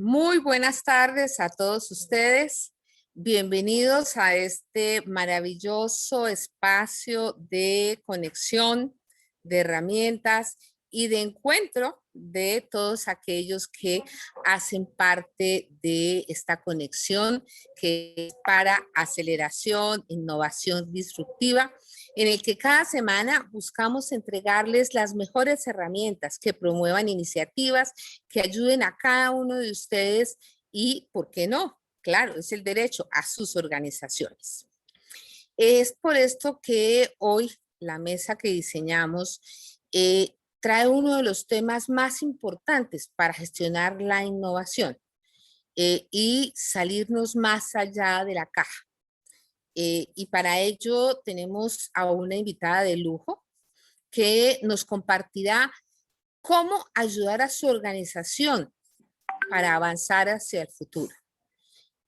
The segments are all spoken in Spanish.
Muy buenas tardes a todos ustedes. Bienvenidos a este maravilloso espacio de conexión, de herramientas y de encuentro de todos aquellos que hacen parte de esta conexión que es para aceleración, innovación disruptiva, en el que cada semana buscamos entregarles las mejores herramientas que promuevan iniciativas que ayuden a cada uno de ustedes y, ¿por qué no? Claro, es el derecho a sus organizaciones. Es por esto que hoy la mesa que diseñamos trae uno de los temas más importantes para gestionar la innovación y salirnos más allá de la caja. Y para ello tenemos a una invitada de lujo que nos compartirá cómo ayudar a su organización para avanzar hacia el futuro.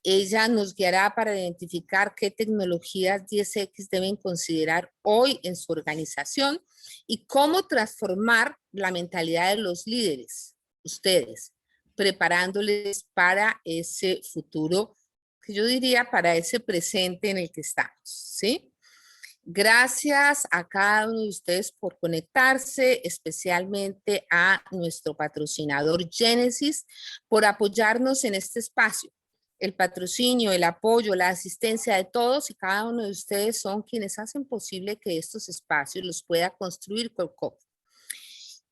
Ella nos guiará para identificar qué tecnologías 10X deben considerar hoy en su organización y cómo transformar la mentalidad de los líderes, ustedes, preparándoles para ese futuro, que yo diría para ese presente en el que estamos, ¿sí? Gracias a cada uno de ustedes por conectarse, especialmente a nuestro patrocinador Genesis, por apoyarnos en este espacio. El patrocinio, el apoyo, la asistencia de todos y cada uno de ustedes son quienes hacen posible que estos espacios los pueda construir Colcopo.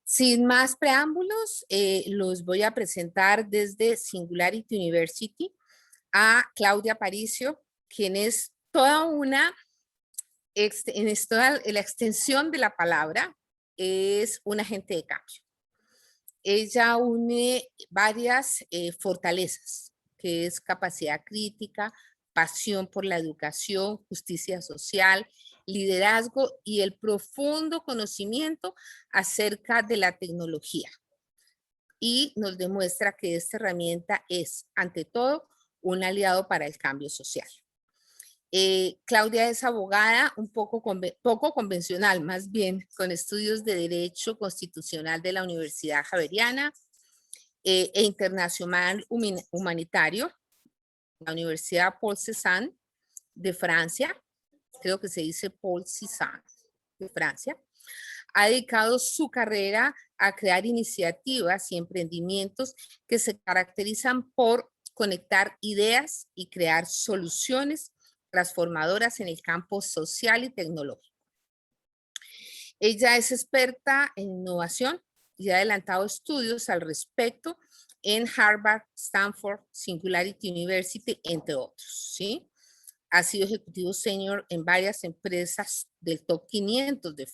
Sin más preámbulos, los voy a presentar desde Singularity University a Claudia Aparicio, quien es toda una la extensión de la palabra, es un agente de cambio. Ella une varias fortalezas, que es capacidad crítica, pasión por la educación, justicia social, liderazgo y el profundo conocimiento acerca de la tecnología. Y nos demuestra que esta herramienta es, ante todo, un aliado para el cambio social. Claudia es abogada poco convencional, más bien, con estudios de Derecho Constitucional de la Universidad Javeriana e Internacional Humanitario, la Universidad Paul Cézanne de Francia, creo que se dice Paul Cézanne de Francia. Ha dedicado su carrera a crear iniciativas y emprendimientos que se caracterizan por conectar ideas y crear soluciones transformadoras en el campo social y tecnológico. Ella es experta en innovación y ha adelantado estudios al respecto en Harvard, Stanford, Singularity University, entre otros, ¿sí? Ha sido ejecutivo senior en varias empresas del top 500 de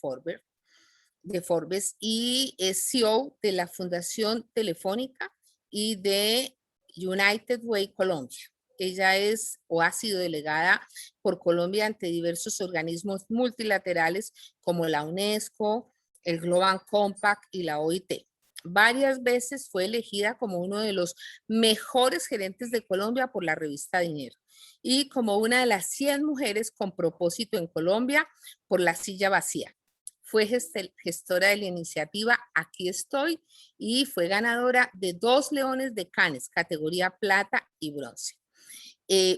Forbes y es CEO de la Fundación Telefónica y de United Way Colombia. Ella es o ha sido delegada por Colombia ante diversos organismos multilaterales como la UNESCO, el Global Compact y la OIT. Varias veces fue elegida como uno de los mejores gerentes de Colombia por la revista Dinero y como una de las 100 mujeres con propósito en Colombia por La Silla Vacía. Fue gestora de la iniciativa Aquí Estoy y fue ganadora de 2 Leones de Cannes, categoría plata y bronce.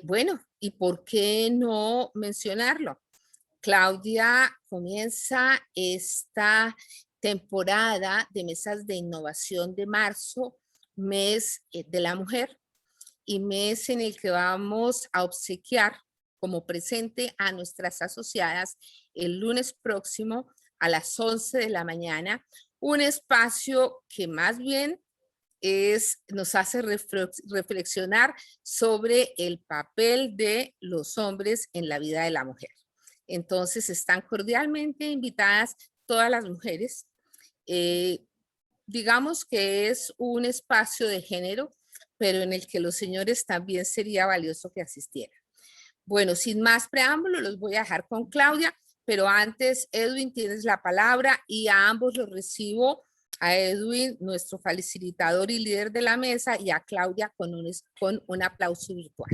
Bueno, ¿y por qué no mencionarlo? Claudia comienza esta temporada de mesas de innovación de marzo, mes de la mujer, y mes en el que vamos a obsequiar como presente a nuestras asociadas el lunes próximo a las 11 de la mañana, un espacio que más bien nos hace reflexionar sobre el papel de los hombres en la vida de la mujer. Entonces, están cordialmente invitadas todas las mujeres. Digamos que es un espacio de género pero en el que los señores también sería valioso que asistieran. Bueno, sin más preámbulo, los voy a dejar con Claudia, pero antes, Edwin, tienes la palabra y a ambos los recibo, a Edwin, nuestro facilitador y líder de la mesa, y a Claudia con un aplauso virtual.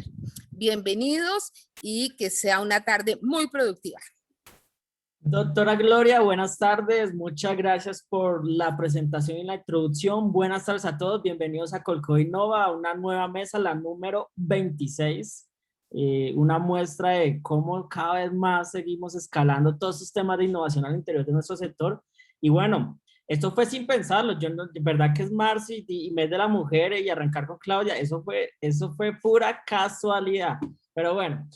Bienvenidos y que sea una tarde muy productiva. Doctora Gloria, buenas tardes. Muchas gracias por la presentación y la introducción. Buenas tardes a todos. Bienvenidos a Colcoy Innova, a una nueva mesa, la número 26. Una muestra de cómo cada vez más seguimos escalando todos estos temas de innovación al interior de nuestro sector. Y bueno, esto fue sin pensarlo. Yo no, de verdad que es marzo y mes de la mujer y arrancar con Claudia, eso fue pura casualidad. Pero bueno.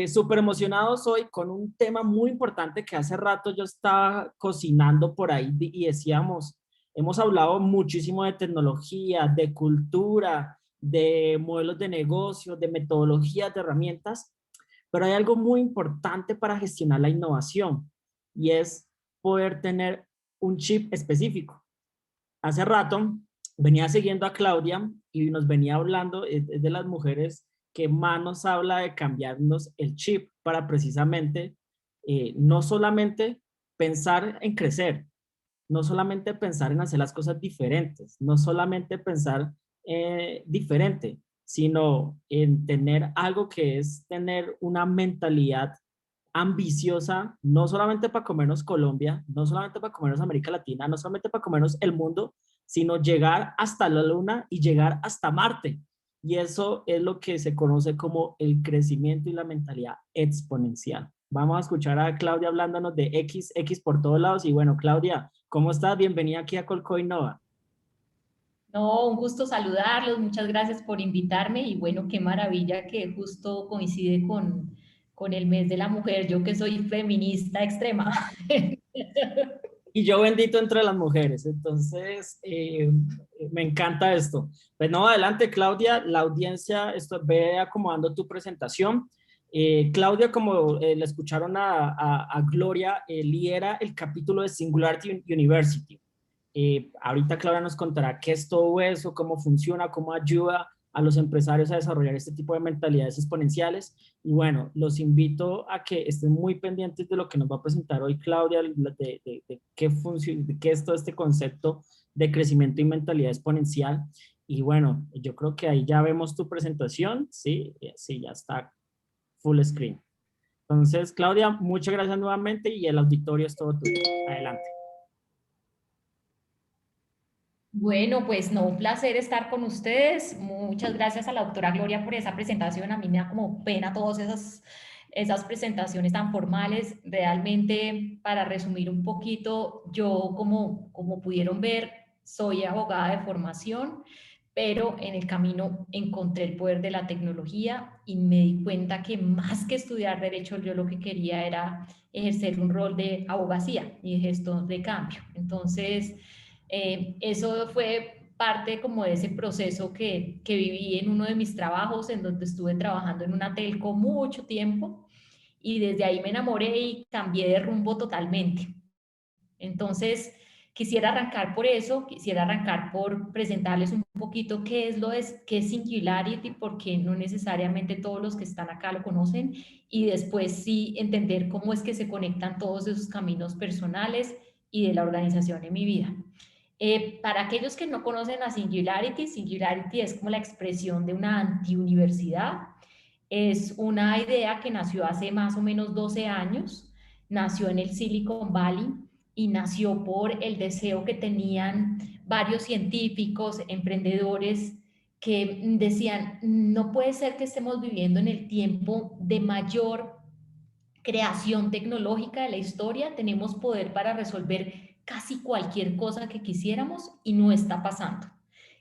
Súper emocionados hoy con un tema muy importante que hace rato yo estaba cocinando por ahí y decíamos, hemos hablado muchísimo de tecnología, de cultura, de modelos de negocio, de metodologías, de herramientas, pero hay algo muy importante para gestionar la innovación y es poder tener un chip específico. Hace rato venía siguiendo a Claudia y nos venía hablando de las mujeres que más nos habla de cambiarnos el chip para precisamente no solamente pensar en crecer, no solamente pensar en hacer las cosas diferentes, no solamente pensar diferente, sino en tener algo que es tener una mentalidad ambiciosa, no solamente para comernos Colombia, no solamente para comernos América Latina, no solamente para comernos el mundo, sino llegar hasta la Luna y llegar hasta Marte. Y eso es lo que se conoce como el crecimiento y la mentalidad exponencial. Vamos a escuchar a Claudia hablándonos de X por todos lados. Y bueno, Claudia, ¿cómo estás? Bienvenida aquí a Colcoy Innova. No, un gusto saludarlos, muchas gracias por invitarme y bueno, qué maravilla que justo coincide con el mes de la mujer, yo que soy feminista extrema. Y yo bendito entre las mujeres, entonces me encanta esto. Pues no, adelante Claudia, la audiencia ve acomodando tu presentación. Claudia, como le escucharon a Gloria, lidera el capítulo de Singularity University. Ahorita Claudia nos contará qué es todo eso, cómo funciona, cómo ayuda a los empresarios a desarrollar este tipo de mentalidades exponenciales. Y bueno, los invito a que estén muy pendientes de lo que nos va a presentar hoy Claudia, de qué es todo este concepto de crecimiento y mentalidad exponencial. Y bueno, yo creo que ahí ya vemos tu presentación, ¿sí? Sí, ya está full screen. Entonces, Claudia, muchas gracias nuevamente y el auditorio es todo tuyo. Adelante. Bueno, pues no, un placer estar con ustedes. Muchas gracias a la doctora Gloria por esa presentación. A mí me da como pena todas esas presentaciones tan formales. Realmente, para resumir un poquito, yo como pudieron ver, soy abogada de formación, pero en el camino encontré el poder de la tecnología y me di cuenta que más que estudiar derecho, yo lo que quería era ejercer un rol de abogacía y de gestor de cambio. Entonces, eso fue parte como de ese proceso que viví en uno de mis trabajos, en donde estuve trabajando en una telco mucho tiempo y desde ahí me enamoré y cambié de rumbo totalmente. Entonces, quisiera arrancar por eso, quisiera arrancar por presentarles un poquito qué es Singularity, porque no necesariamente todos los que están acá lo conocen, y después sí entender cómo es que se conectan todos esos caminos personales y de la organización en mi vida. Para aquellos que no conocen a Singularity, Singularity es como la expresión de una antiuniversidad. Es una idea que nació hace más o menos 12 años, nació en el Silicon Valley y nació por el deseo que tenían varios científicos, emprendedores, que decían, no puede ser que estemos viviendo en el tiempo de mayor creación tecnológica de la historia, tenemos poder para resolver casi cualquier cosa que quisiéramos y no está pasando.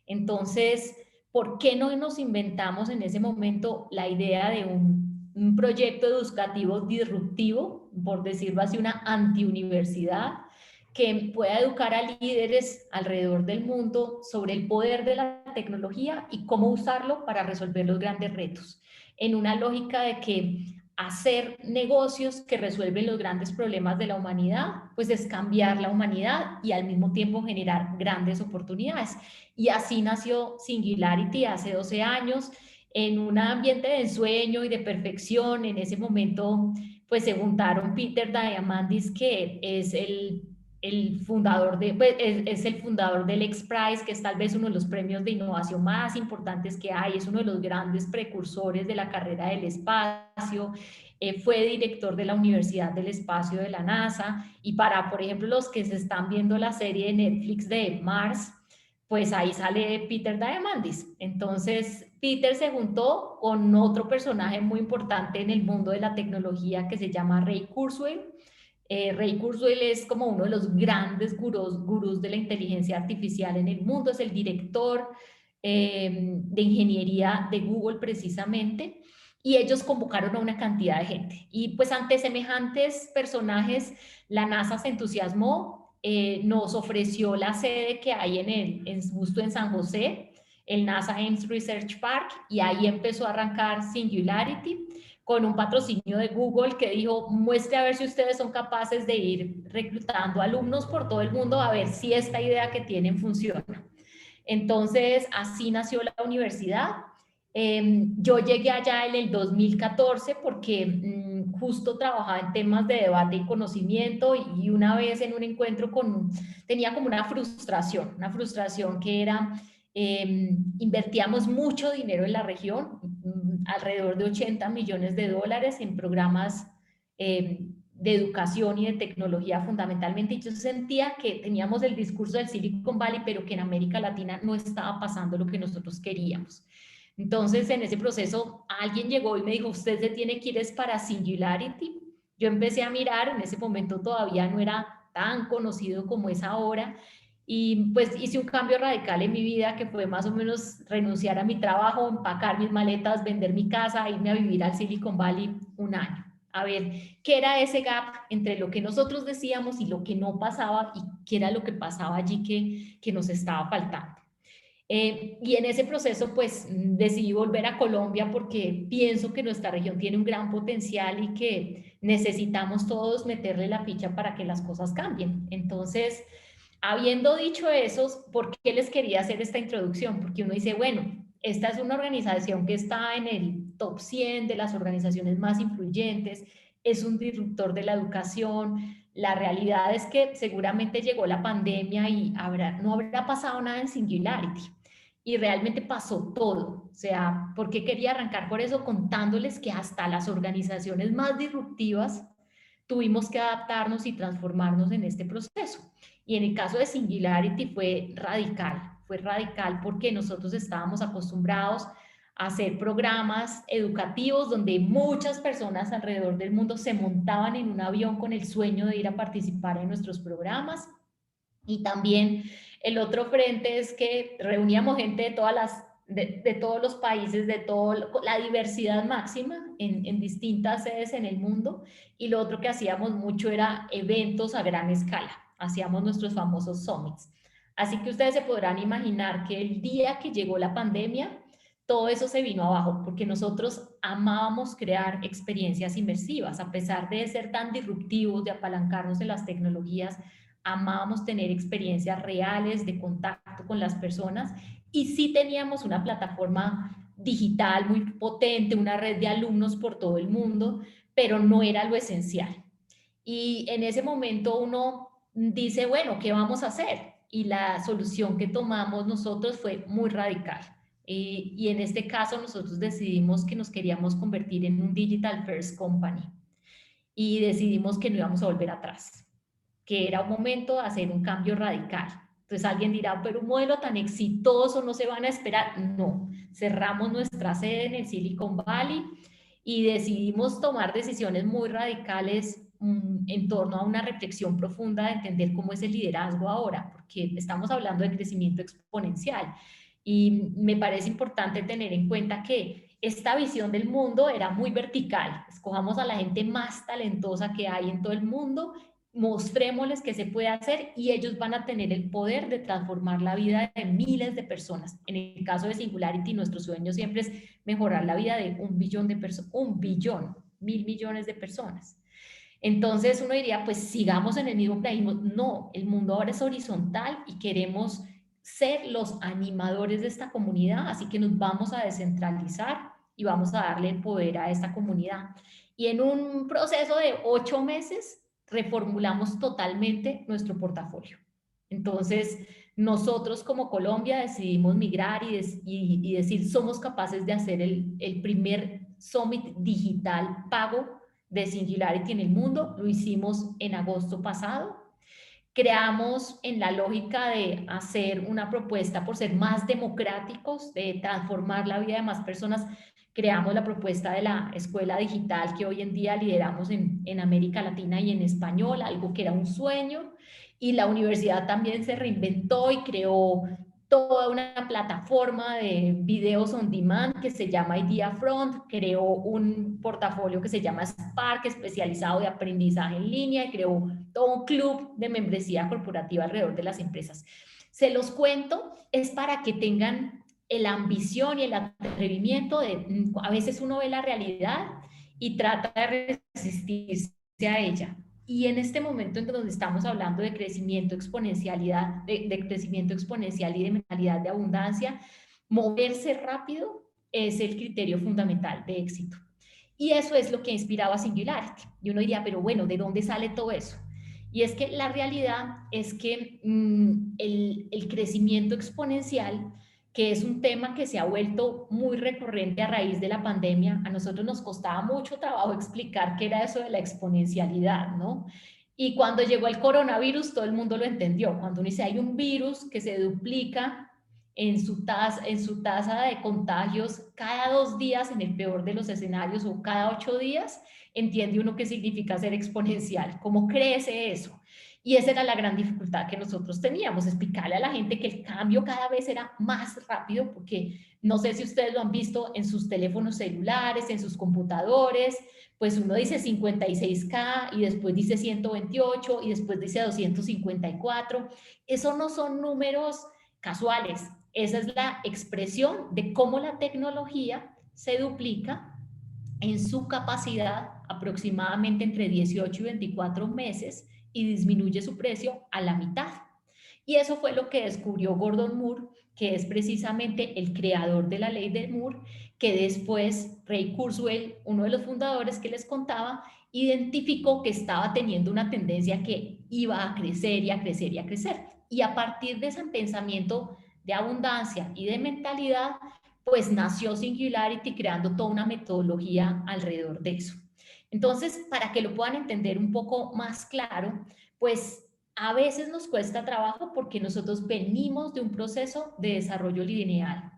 Entonces, ¿por qué no nos inventamos en ese momento la idea de un proyecto educativo disruptivo, por decirlo así, una antiuniversidad, que pueda educar a líderes alrededor del mundo sobre el poder de la tecnología y cómo usarlo para resolver los grandes retos? En una lógica de que hacer negocios que resuelven los grandes problemas de la humanidad, pues es cambiar la humanidad y al mismo tiempo generar grandes oportunidades. Y así nació Singularity hace 12 años, en un ambiente de ensueño y de perfección. En ese momento, pues se juntaron Peter Diamandis, que es el fundador pues, es el fundador del X-Prize, que es tal vez uno de los premios de innovación más importantes que hay, es uno de los grandes precursores de la carrera del espacio, fue director de la Universidad del Espacio de la NASA, y para, por ejemplo, los que se están viendo la serie de Netflix de Mars, pues ahí sale Peter Diamandis. Entonces, Peter se juntó con otro personaje muy importante en el mundo de la tecnología que se llama Ray Kurzweil. Ray Kurzweil es como uno de los grandes gurús de la inteligencia artificial en el mundo, es el director de ingeniería de Google precisamente, y ellos convocaron a una cantidad de gente. Y pues ante semejantes personajes, la NASA se entusiasmó, nos ofreció la sede que hay justo en San José, el NASA Ames Research Park, y ahí empezó a arrancar Singularity, con un patrocinio de Google que dijo, muestre a ver si ustedes son capaces de ir reclutando alumnos por todo el mundo a ver si esta idea que tienen funciona. Entonces, así nació la universidad. Yo llegué allá en el 2014 porque justo trabajaba en temas de debate y conocimiento, y una vez en un encuentro tenía como una frustración que era, invertíamos mucho dinero en la región, alrededor de 80 millones de dólares en programas de educación y de tecnología fundamentalmente, y yo sentía que teníamos el discurso del Silicon Valley, pero que en América Latina no estaba pasando lo que nosotros queríamos. Entonces, en ese proceso, alguien llegó y me dijo, usted se tiene que ir es para Singularity. Yo empecé a mirar, en ese momento todavía no era tan conocido como es ahora, y pues hice un cambio radical en mi vida, que fue más o menos renunciar a mi trabajo, empacar mis maletas, vender mi casa, irme a vivir al Silicon Valley un año, a ver qué era ese gap entre lo que nosotros decíamos y lo que no pasaba, y qué era lo que pasaba allí que nos estaba faltando. Y en ese proceso, pues decidí volver a Colombia porque pienso que nuestra región tiene un gran potencial y que necesitamos todos meterle la ficha para que las cosas cambien. Entonces, habiendo dicho eso, ¿por qué les quería hacer esta introducción? Porque uno dice, bueno, esta es una organización que está en el top 100 de las organizaciones más influyentes, es un disruptor de la educación. La realidad es que seguramente llegó la pandemia y no habrá pasado nada en Singularity. Y realmente pasó todo. O sea, ¿por qué quería arrancar por eso? Contándoles que hasta las organizaciones más disruptivas tuvimos que adaptarnos y transformarnos en este proceso. Y en el caso de Singularity fue radical porque nosotros estábamos acostumbrados a hacer programas educativos donde muchas personas alrededor del mundo se montaban en un avión con el sueño de ir a participar en nuestros programas. Y también el otro frente es que reuníamos gente de todos los países, de toda la diversidad máxima en distintas sedes en el mundo. Y lo otro que hacíamos mucho era eventos a gran escala. Hacíamos nuestros famosos summits. Así que ustedes se podrán imaginar que el día que llegó la pandemia, todo eso se vino abajo, porque nosotros amábamos crear experiencias inmersivas. A pesar de ser tan disruptivos, de apalancarnos en las tecnologías, amábamos tener experiencias reales de contacto con las personas, y sí teníamos una plataforma digital muy potente, una red de alumnos por todo el mundo, pero no era lo esencial. Y en ese momento uno dice, bueno, ¿qué vamos a hacer? Y la solución que tomamos nosotros fue muy radical. Y en este caso nosotros decidimos que nos queríamos convertir en un Digital First Company, y decidimos que no íbamos a volver atrás, que era un momento de hacer un cambio radical. Entonces alguien dirá, pero un modelo tan exitoso, ¿no se van a esperar? No, cerramos nuestra sede en el Silicon Valley y decidimos tomar decisiones muy radicales en torno a una reflexión profunda de entender cómo es el liderazgo ahora, porque estamos hablando de crecimiento exponencial. Y me parece importante tener en cuenta que esta visión del mundo era muy vertical. Escojamos a la gente más talentosa que hay en todo el mundo, mostrémosles qué se puede hacer, y ellos van a tener el poder de transformar la vida de miles de personas. En el caso de Singularity, nuestro sueño siempre es mejorar la vida de 1 billón de personas, 1 billón 1.000 millones de personas. Entonces uno diría, pues sigamos en el mismo plano. No, el mundo ahora es horizontal y queremos ser los animadores de esta comunidad, así que nos vamos a descentralizar y vamos a darle el poder a esta comunidad. Y en un proceso de 8 meses reformulamos totalmente nuestro portafolio. Entonces, nosotros como Colombia decidimos migrar y decir, somos capaces de hacer el primer Summit digital pago de Singularity en el mundo. Lo hicimos en agosto pasado. Creamos en la lógica de hacer una propuesta por ser más democráticos, de transformar la vida de más personas. Creamos la propuesta de la escuela digital que hoy en día lideramos en América Latina y en español, algo que era un sueño. Y la universidad también se reinventó y creó toda una plataforma de videos on demand que se llama IdeaFront, creó un portafolio que se llama Spark, especializado de aprendizaje en línea, y creó todo un club de membresía corporativa alrededor de las empresas. Se los cuento, es para que tengan la ambición y el atrevimiento de, a veces uno ve la realidad y trata de resistirse a ella. Y en este momento en donde estamos hablando de crecimiento exponencialidad, de crecimiento exponencial y de mentalidad de abundancia, moverse rápido es el criterio fundamental de éxito. Y eso es lo que inspiraba a Singularity. Y uno diría, pero bueno, ¿de dónde sale todo eso? Y es que la realidad es que el crecimiento exponencial, que es un tema que se ha vuelto muy recurrente a raíz de la pandemia, a nosotros nos costaba mucho trabajo explicar qué era eso de la exponencialidad, ¿no? Y cuando llegó el coronavirus, todo el mundo lo entendió. Cuando uno dice, hay un virus que se duplica en su tasa de contagios cada 2 días, en el peor de los escenarios, o cada 8 días, entiende uno qué significa ser exponencial, cómo crece eso. Y esa era la gran dificultad que nosotros teníamos, explicarle a la gente que el cambio cada vez era más rápido, porque no sé si ustedes lo han visto en sus teléfonos celulares, en sus computadores, pues uno dice 56K y después dice 128 y después dice 254. Esos no son números casuales, esa es la expresión de cómo la tecnología se duplica en su capacidad aproximadamente entre 18 y 24 meses y disminuye su precio a la mitad. Y eso fue lo que descubrió Gordon Moore, que es precisamente el creador de la ley de Moore, que después Ray Kurzweil, uno de los fundadores que les contaba, identificó que estaba teniendo una tendencia que iba a crecer y a crecer y a crecer. Y a partir de ese pensamiento de abundancia y de mentalidad, pues nació Singularity, creando toda una metodología alrededor de eso. Entonces, para que lo puedan entender un poco más claro, pues a veces nos cuesta trabajo porque nosotros venimos de un proceso de desarrollo lineal.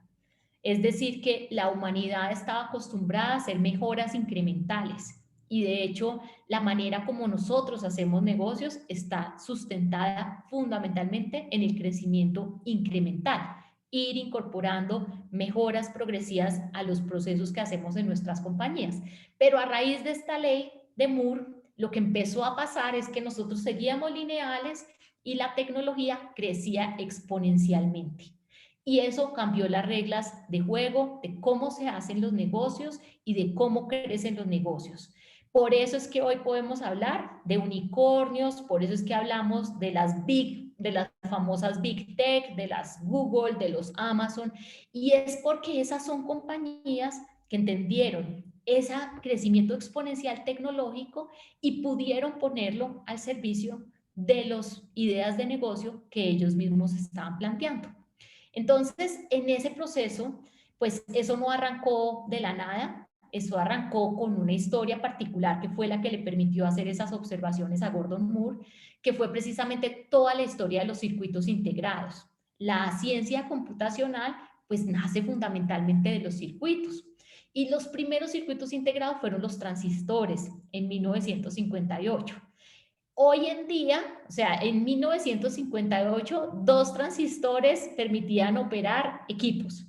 Es decir, que la humanidad estaba acostumbrada a hacer mejoras incrementales. Y de hecho, la manera como nosotros hacemos negocios está sustentada fundamentalmente en el crecimiento incremental, ir incorporando mejoras progresivas a los procesos que hacemos en nuestras compañías. Pero a raíz de esta ley de Moore, lo que empezó a pasar es que nosotros seguíamos lineales y la tecnología crecía exponencialmente. Y eso cambió las reglas de juego, de cómo se hacen los negocios y de cómo crecen los negocios. Por eso es que hoy podemos hablar de unicornios, por eso es que hablamos de las famosas Big Tech, de las Google, de los Amazon, y es porque esas son compañías que entendieron ese crecimiento exponencial tecnológico y pudieron ponerlo al servicio de las ideas de negocio que ellos mismos estaban planteando. Entonces, en ese proceso, pues eso no arrancó de la nada, eso arrancó con una historia particular que fue la que le permitió hacer esas observaciones a Gordon Moore, que fue precisamente toda la historia de los circuitos integrados. La ciencia computacional pues nace fundamentalmente de los circuitos. Y los primeros circuitos integrados fueron los transistores en 1958. Hoy en día, o sea, en 1958, 2 transistores permitían operar equipos.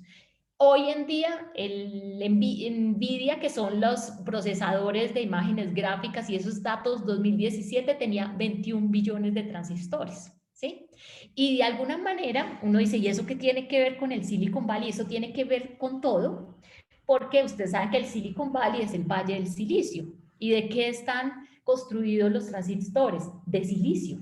Hoy en día, el NVIDIA, que son los procesadores de imágenes gráficas y esos datos, 2017 tenía 21 billones de transistores, ¿sí? Y de alguna manera, uno dice, ¿y eso qué tiene que ver con el Silicon Valley? Eso tiene que ver con todo, porque ustedes saben que el Silicon Valley es el Valle del Silicio. ¿Y de qué están construidos los transistores? De silicio.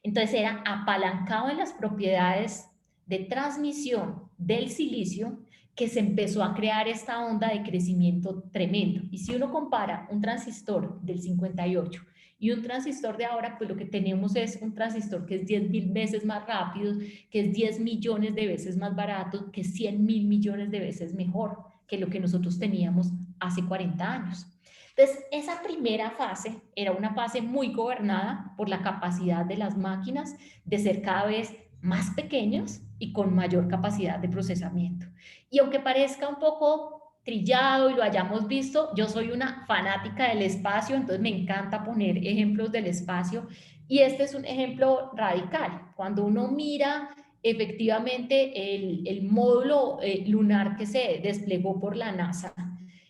Entonces era apalancado en las propiedades de transmisión del silicio que se empezó a crear esta onda de crecimiento tremendo. Y si uno compara un transistor del 58 y un transistor de ahora, pues lo que tenemos es un transistor que es 10.000 veces más rápido, que es 10 millones de veces más barato, que es 100.000 millones de veces mejor que lo que nosotros teníamos hace 40 años. Entonces, esa primera fase era una fase muy gobernada por la capacidad de las máquinas de ser cada vez más pequeños y con mayor capacidad de procesamiento. Y aunque parezca un poco trillado y lo hayamos visto, yo soy una fanática del espacio, entonces me encanta poner ejemplos del espacio y este es un ejemplo radical. Cuando uno mira efectivamente el módulo lunar que se desplegó por la NASA,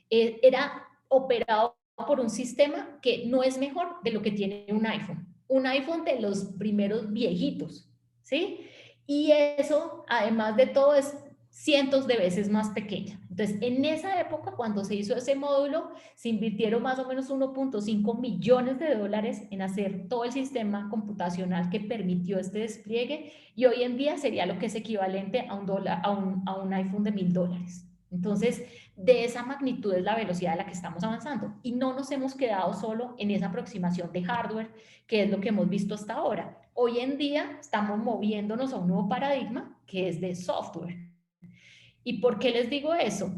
era operado por un sistema que no es mejor de lo que tiene un iPhone. Un iPhone de los primeros viejitos, ¿sí? Y eso, además de todo, es cientos de veces más pequeña. Entonces, en esa época, cuando se hizo ese módulo, se invirtieron más o menos 1.5 millones de dólares en hacer todo el sistema computacional que permitió este despliegue y hoy en día sería lo que es equivalente a un iPhone de $1.000. Entonces, de esa magnitud es la velocidad a la que estamos avanzando y no nos hemos quedado solo en esa aproximación de hardware, que es lo que hemos visto hasta ahora. Hoy en día estamos moviéndonos a un nuevo paradigma que es de software. ¿Y por qué les digo eso?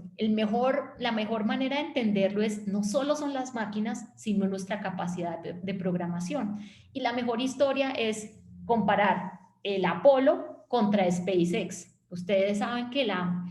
La mejor manera de entenderlo es no solo son las máquinas, sino nuestra capacidad de programación. Y la mejor historia es comparar el Apolo contra SpaceX. Ustedes saben que la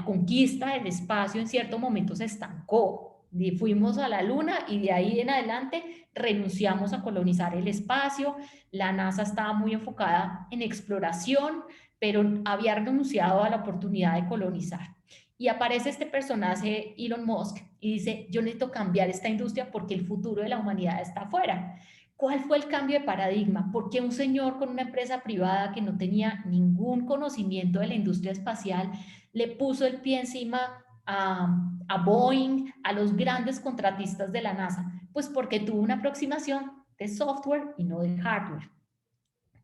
conquista del espacio en cierto momento se estancó. Fuimos a la Luna y de ahí en adelante renunciamos a colonizar el espacio. La NASA estaba muy enfocada en exploración, pero había renunciado a la oportunidad de colonizar. Y aparece este personaje, Elon Musk, y dice, yo necesito cambiar esta industria porque el futuro de la humanidad está afuera. ¿Cuál fue el cambio de paradigma? ¿Por qué un señor con una empresa privada que no tenía ningún conocimiento de la industria espacial le puso el pie encima a Boeing, a los grandes contratistas de la NASA? Pues porque tuvo una aproximación de software y no de hardware.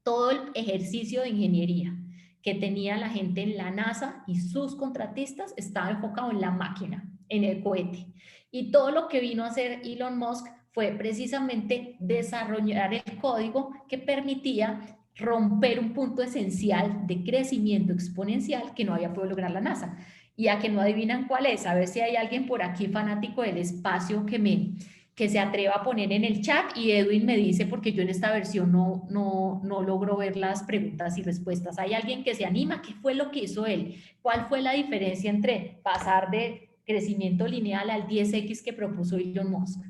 Todo el ejercicio de ingeniería que tenía la gente en la NASA y sus contratistas estaba enfocado en la máquina, en el cohete. Y todo lo que vino a hacer Elon Musk fue precisamente desarrollar el código que permitía romper un punto esencial de crecimiento exponencial que no había podido lograr la NASA. Y a que no adivinan cuál es, a ver si hay alguien por aquí fanático del espacio que se atreva a poner en el chat y Edwin me dice, porque yo en esta versión no logro ver las preguntas y respuestas. ¿Hay alguien que se anima? ¿Qué fue lo que hizo él? ¿Cuál fue la diferencia entre pasar de crecimiento lineal al 10x que propuso Elon Musk?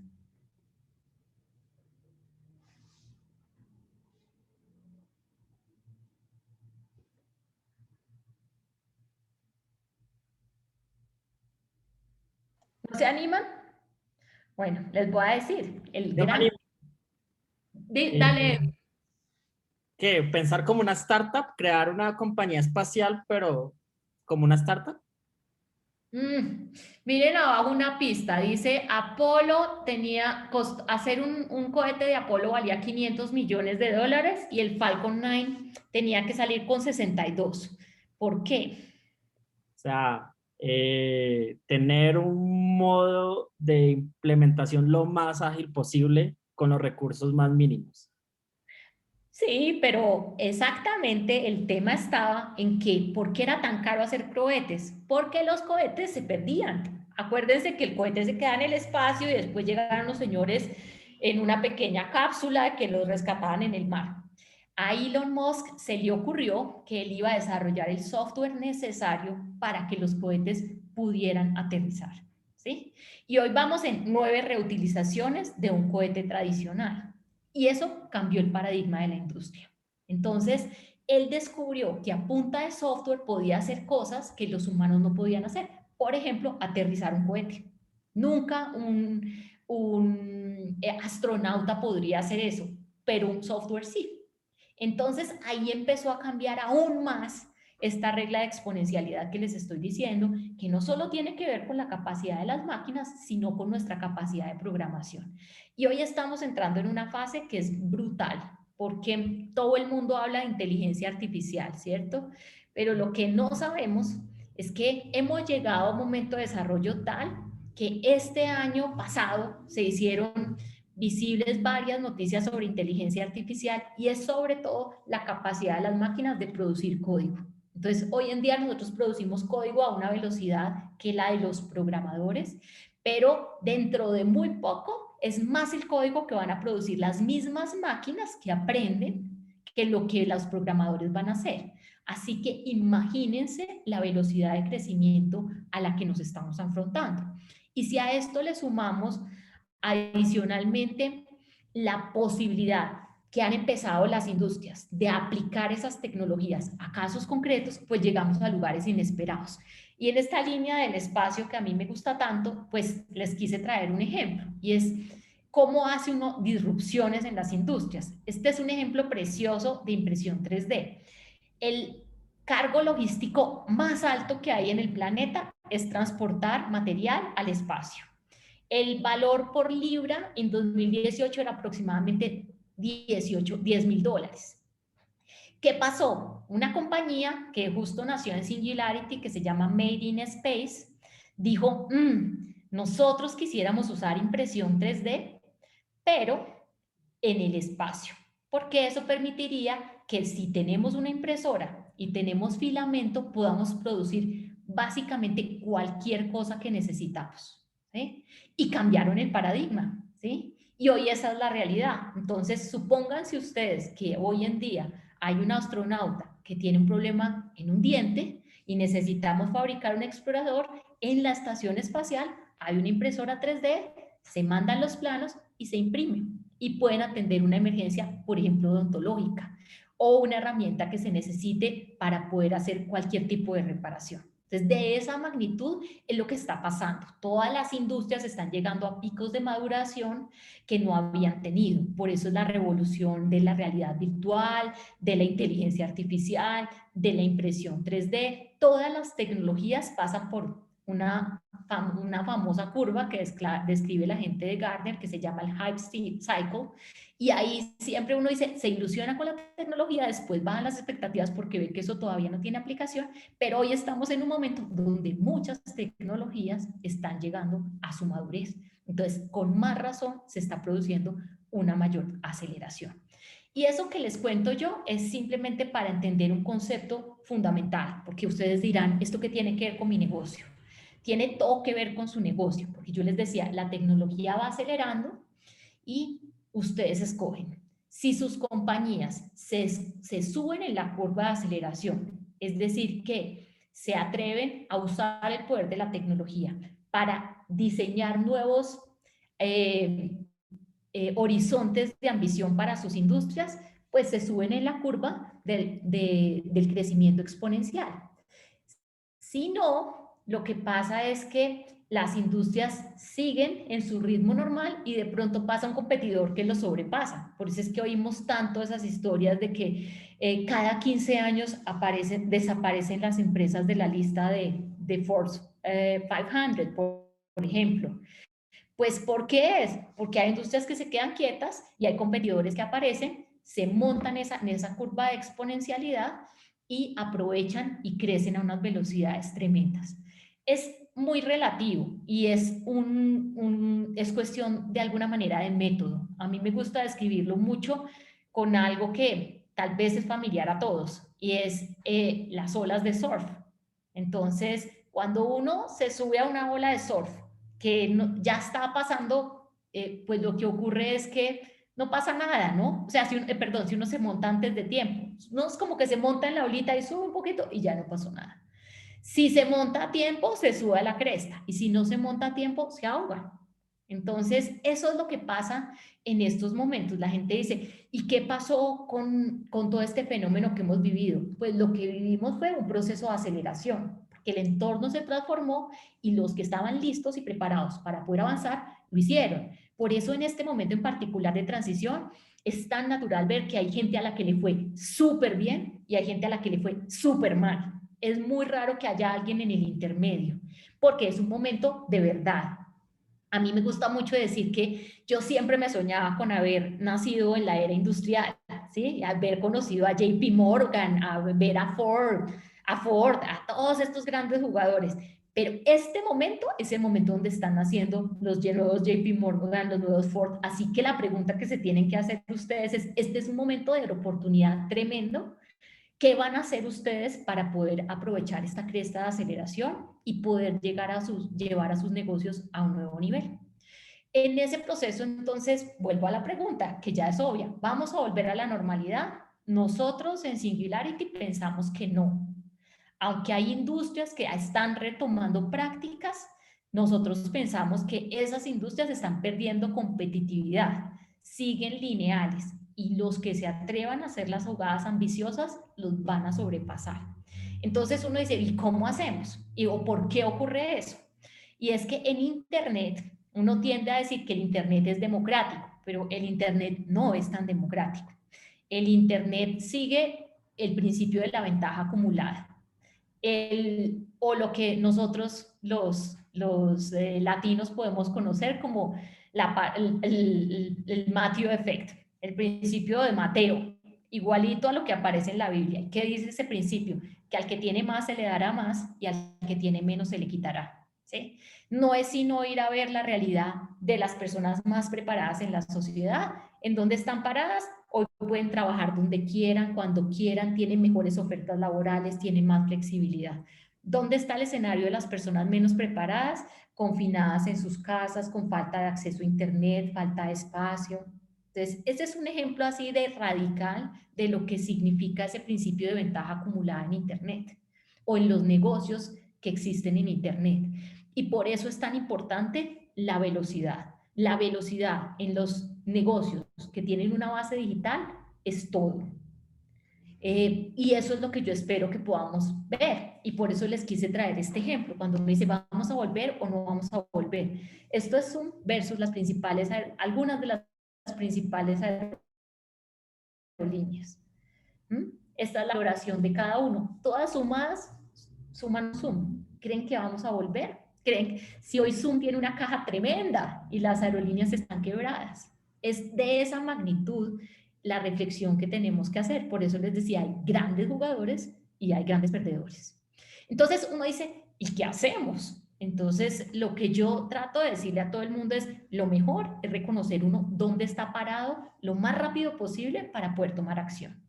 ¿No se animan? Bueno, les voy a decir, el Yo me gran... animo. Dale. ¿Qué? Pensar como una startup, crear una compañía espacial, pero como una startup. Miren abajo una pista, dice Apolo hacer un cohete de Apolo valía 500 millones de dólares y el Falcon 9 tenía que salir con 62. ¿Por qué? O sea, tener un modo de implementación lo más ágil posible con los recursos más mínimos. Sí, pero exactamente el tema estaba en que, ¿por qué era tan caro hacer cohetes? Porque los cohetes se perdían. Acuérdense que el cohete se queda en el espacio y después llegaron los señores en una pequeña cápsula que los rescataban en el mar. A Elon Musk se le ocurrió que él iba a desarrollar el software necesario para que los cohetes pudieran aterrizar, ¿sí? Y hoy vamos en 9 reutilizaciones de un cohete tradicional. Y eso cambió el paradigma de la industria. Entonces, él descubrió que a punta de software podía hacer cosas que los humanos no podían hacer. Por ejemplo, aterrizar un cohete. Nunca un astronauta podría hacer eso, pero un software sí. Entonces, ahí empezó a cambiar aún más esta regla de exponencialidad que les estoy diciendo, que no solo tiene que ver con la capacidad de las máquinas, sino con nuestra capacidad de programación. Y hoy estamos entrando en una fase que es brutal, porque todo el mundo habla de inteligencia artificial, ¿cierto? Pero lo que no sabemos es que hemos llegado a un momento de desarrollo tal que este año pasado se hicieron visibles varias noticias sobre inteligencia artificial y es sobre todo la capacidad de las máquinas de producir código. Entonces, hoy en día nosotros producimos código a una velocidad que la de los programadores, pero dentro de muy poco es más el código que van a producir las mismas máquinas que aprenden que lo que los programadores van a hacer. Así que imagínense la velocidad de crecimiento a la que nos estamos afrontando. Y si a esto le sumamos adicionalmente la posibilidad que han empezado las industrias de aplicar esas tecnologías a casos concretos, pues llegamos a lugares inesperados. Y en esta línea del espacio que a mí me gusta tanto, pues les quise traer un ejemplo, y es cómo hace uno disrupciones en las industrias. Este es un ejemplo precioso de impresión 3D. El cargo logístico más alto que hay en el planeta es transportar material al espacio. El valor por libra en 2018 era aproximadamente $10,000. ¿Qué pasó? Una compañía que justo nació en Singularity, que se llama Made in Space, dijo, nosotros quisiéramos usar impresión 3D, pero en el espacio, porque eso permitiría que si tenemos una impresora y tenemos filamento, podamos producir básicamente cualquier cosa que necesitamos, ¿sí? Y cambiaron el paradigma, ¿sí? Y hoy esa es la realidad. Entonces, supónganse ustedes que hoy en día hay un astronauta que tiene un problema en un diente y necesitamos fabricar un explorador. En la estación espacial hay una impresora 3D, se mandan los planos y se imprimen y pueden atender una emergencia, por ejemplo, odontológica o una herramienta que se necesite para poder hacer cualquier tipo de reparación. Entonces, de esa magnitud es lo que está pasando. Todas las industrias están llegando a picos de maduración que no habían tenido. Por eso es la revolución de la realidad virtual, de la inteligencia artificial, de la impresión 3D. Todas las tecnologías pasan por una famosa curva que describe la gente de Gartner, que se llama el Hype Cycle, y ahí siempre uno dice, se ilusiona con la tecnología, después bajan las expectativas porque ve que eso todavía no tiene aplicación, pero hoy estamos en un momento donde muchas tecnologías están llegando a su madurez. Entonces, con más razón, se está produciendo una mayor aceleración. Y eso que les cuento yo es simplemente para entender un concepto fundamental, porque ustedes dirán, ¿esto qué tiene que ver con mi negocio? Tiene todo que ver con su negocio, porque yo les decía, la tecnología va acelerando y ustedes escogen. Si sus compañías se suben en la curva de aceleración, es decir, que se atreven a usar el poder de la tecnología para diseñar nuevos horizontes de ambición para sus industrias, pues se suben en la curva del crecimiento exponencial. Si no, lo que pasa es que las industrias siguen en su ritmo normal y de pronto pasa un competidor que lo sobrepasa. Por eso es que oímos tanto esas historias de que cada 15 años desaparecen las empresas de la lista de Forbes 500, por ejemplo. Pues, ¿por qué es? Porque hay industrias que se quedan quietas y hay competidores que aparecen, se montan en esa curva de exponencialidad y aprovechan y crecen a unas velocidades tremendas. Es muy relativo y es cuestión de alguna manera de método. A mí me gusta describirlo mucho con algo que tal vez es familiar a todos y es las olas de surf. Entonces, cuando uno se sube a una ola de surf que ya está pasando, pues lo que ocurre es que no pasa nada, ¿no? O sea, si uno se monta antes de tiempo, no es como que se monta en la olita y sube un poquito y ya no pasó nada. Si se monta a tiempo, se sube a la cresta, y si no se monta a tiempo, se ahoga. Entonces, eso es lo que pasa en estos momentos. La gente dice, ¿y qué pasó con todo este fenómeno que hemos vivido? Pues lo que vivimos fue un proceso de aceleración, porque el entorno se transformó y los que estaban listos y preparados para poder avanzar, lo hicieron. Por eso en este momento en particular de transición, es tan natural ver que hay gente a la que le fue súper bien y hay gente a la que le fue súper mal. Es muy raro que haya alguien en el intermedio, porque es un momento de verdad. A mí me gusta mucho decir que yo siempre me soñaba con haber nacido en la era industrial, ¿sí? Haber conocido a JP Morgan, a ver a Ford, a todos estos grandes jugadores. Pero este momento es el momento donde están naciendo los nuevos JP Morgan, los nuevos Ford. Así que la pregunta que se tienen que hacer ustedes es, este es un momento de oportunidad tremendo. ¿Qué van a hacer ustedes para poder aprovechar esta cresta de aceleración y poder llevar a sus negocios a un nuevo nivel? En ese proceso, entonces, vuelvo a la pregunta, que ya es obvia. ¿Vamos a volver a la normalidad? Nosotros en Singularity pensamos que no. Aunque hay industrias que están retomando prácticas, nosotros pensamos que esas industrias están perdiendo competitividad, siguen lineales, y los que se atrevan a hacer las jugadas ambiciosas los van a sobrepasar. Entonces uno dice, ¿y cómo hacemos? ¿O por qué ocurre eso? Y es que en Internet, uno tiende a decir que el Internet es democrático, pero el Internet no es tan democrático. El Internet sigue el principio de la ventaja acumulada. O lo que nosotros los latinos podemos conocer como el Matthew Effect, el principio de Mateo, igualito a lo que aparece en la Biblia. ¿Qué dice ese principio? Que al que tiene más se le dará más y al que tiene menos se le quitará, ¿sí? No es sino ir a ver la realidad de las personas más preparadas en la sociedad, en dónde están paradas. Hoy pueden trabajar donde quieran, cuando quieran, tienen mejores ofertas laborales, tienen más flexibilidad. ¿Dónde está el escenario de las personas menos preparadas, confinadas en sus casas, con falta de acceso a internet, falta de espacio? Entonces, este es un ejemplo así de radical de lo que significa ese principio de ventaja acumulada en internet o en los negocios que existen en internet. Y por eso es tan importante la velocidad. La velocidad en los negocios que tienen una base digital es todo. Y eso es lo que yo espero que podamos ver. Y por eso les quise traer este ejemplo. Cuando me dice, ¿vamos a volver o no vamos a volver? Esto es un versus las principales, algunas de las principales aerolíneas. Esta es la valoración de cada uno. Todas sumadas, suman Zoom. ¿Creen que vamos a volver? ¿Creen que si hoy Zoom tiene una caja tremenda y las aerolíneas están quebradas? Es de esa magnitud la reflexión que tenemos que hacer. Por eso les decía, hay grandes jugadores y hay grandes perdedores. Entonces uno dice, ¿y qué hacemos? Entonces lo que yo trato de decirle a todo el mundo es, lo mejor es reconocer uno dónde está parado lo más rápido posible para poder tomar acción.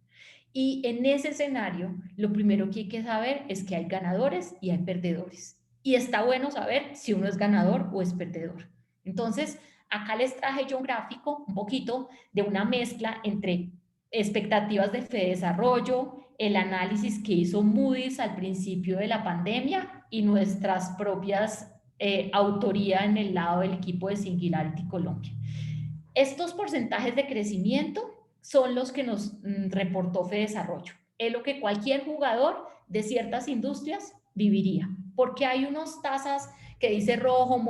Y en ese escenario, lo primero que hay que saber es que hay ganadores y hay perdedores. Y está bueno saber si uno es ganador o es perdedor. Entonces, acá les traje yo un gráfico, un poquito, de una mezcla entre expectativas de desarrollo, el análisis que hizo Moody's al principio de la pandemia y nuestras propias autoría en el lado del equipo de Singularity Colombia. Estos porcentajes de crecimiento son los que nos reportó Fedesarrollo. Es lo que cualquier jugador de ciertas industrias viviría, porque hay unas tasas que dice rojo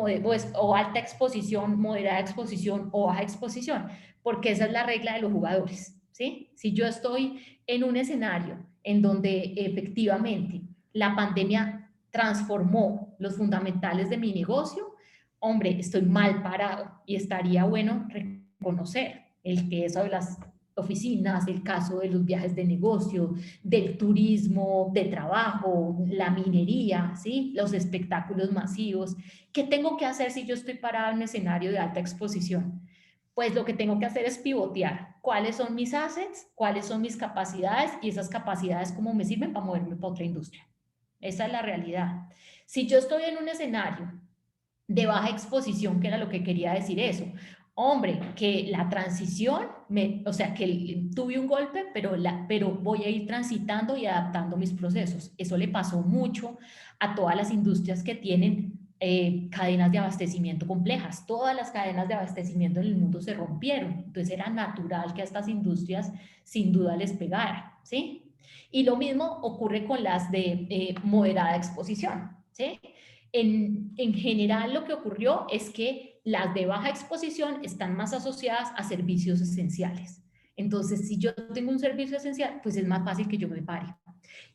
o alta exposición, moderada exposición o baja exposición, porque esa es la regla de los jugadores, ¿sí? Si yo estoy en un escenario en donde efectivamente la pandemia transformó los fundamentales de mi negocio, hombre, estoy mal parado y estaría bueno reconocer el que eso de las oficinas, el caso de los viajes de negocio, del turismo, de trabajo, la minería, ¿sí? Los espectáculos masivos. ¿Qué tengo que hacer si yo estoy parado en un escenario de alta exposición? Pues lo que tengo que hacer es pivotear. ¿Cuáles son mis assets? ¿Cuáles son mis capacidades? Y esas capacidades, ¿cómo me sirven para moverme para otra industria? Esa es la realidad. Si yo estoy en un escenario de baja exposición, que era lo que quería decir eso, hombre, que la transición, o sea, que tuve un golpe, pero voy a ir transitando y adaptando mis procesos. Eso le pasó mucho a todas las industrias que tienen cadenas de abastecimiento complejas. Todas las cadenas de abastecimiento en el mundo se rompieron. Entonces era natural que a estas industrias sin duda les pegara, ¿sí? Y lo mismo ocurre con las de moderada exposición, ¿sí? En general lo que ocurrió es que las de baja exposición están más asociadas a servicios esenciales. Entonces, si yo tengo un servicio esencial, pues es más fácil que yo me pare.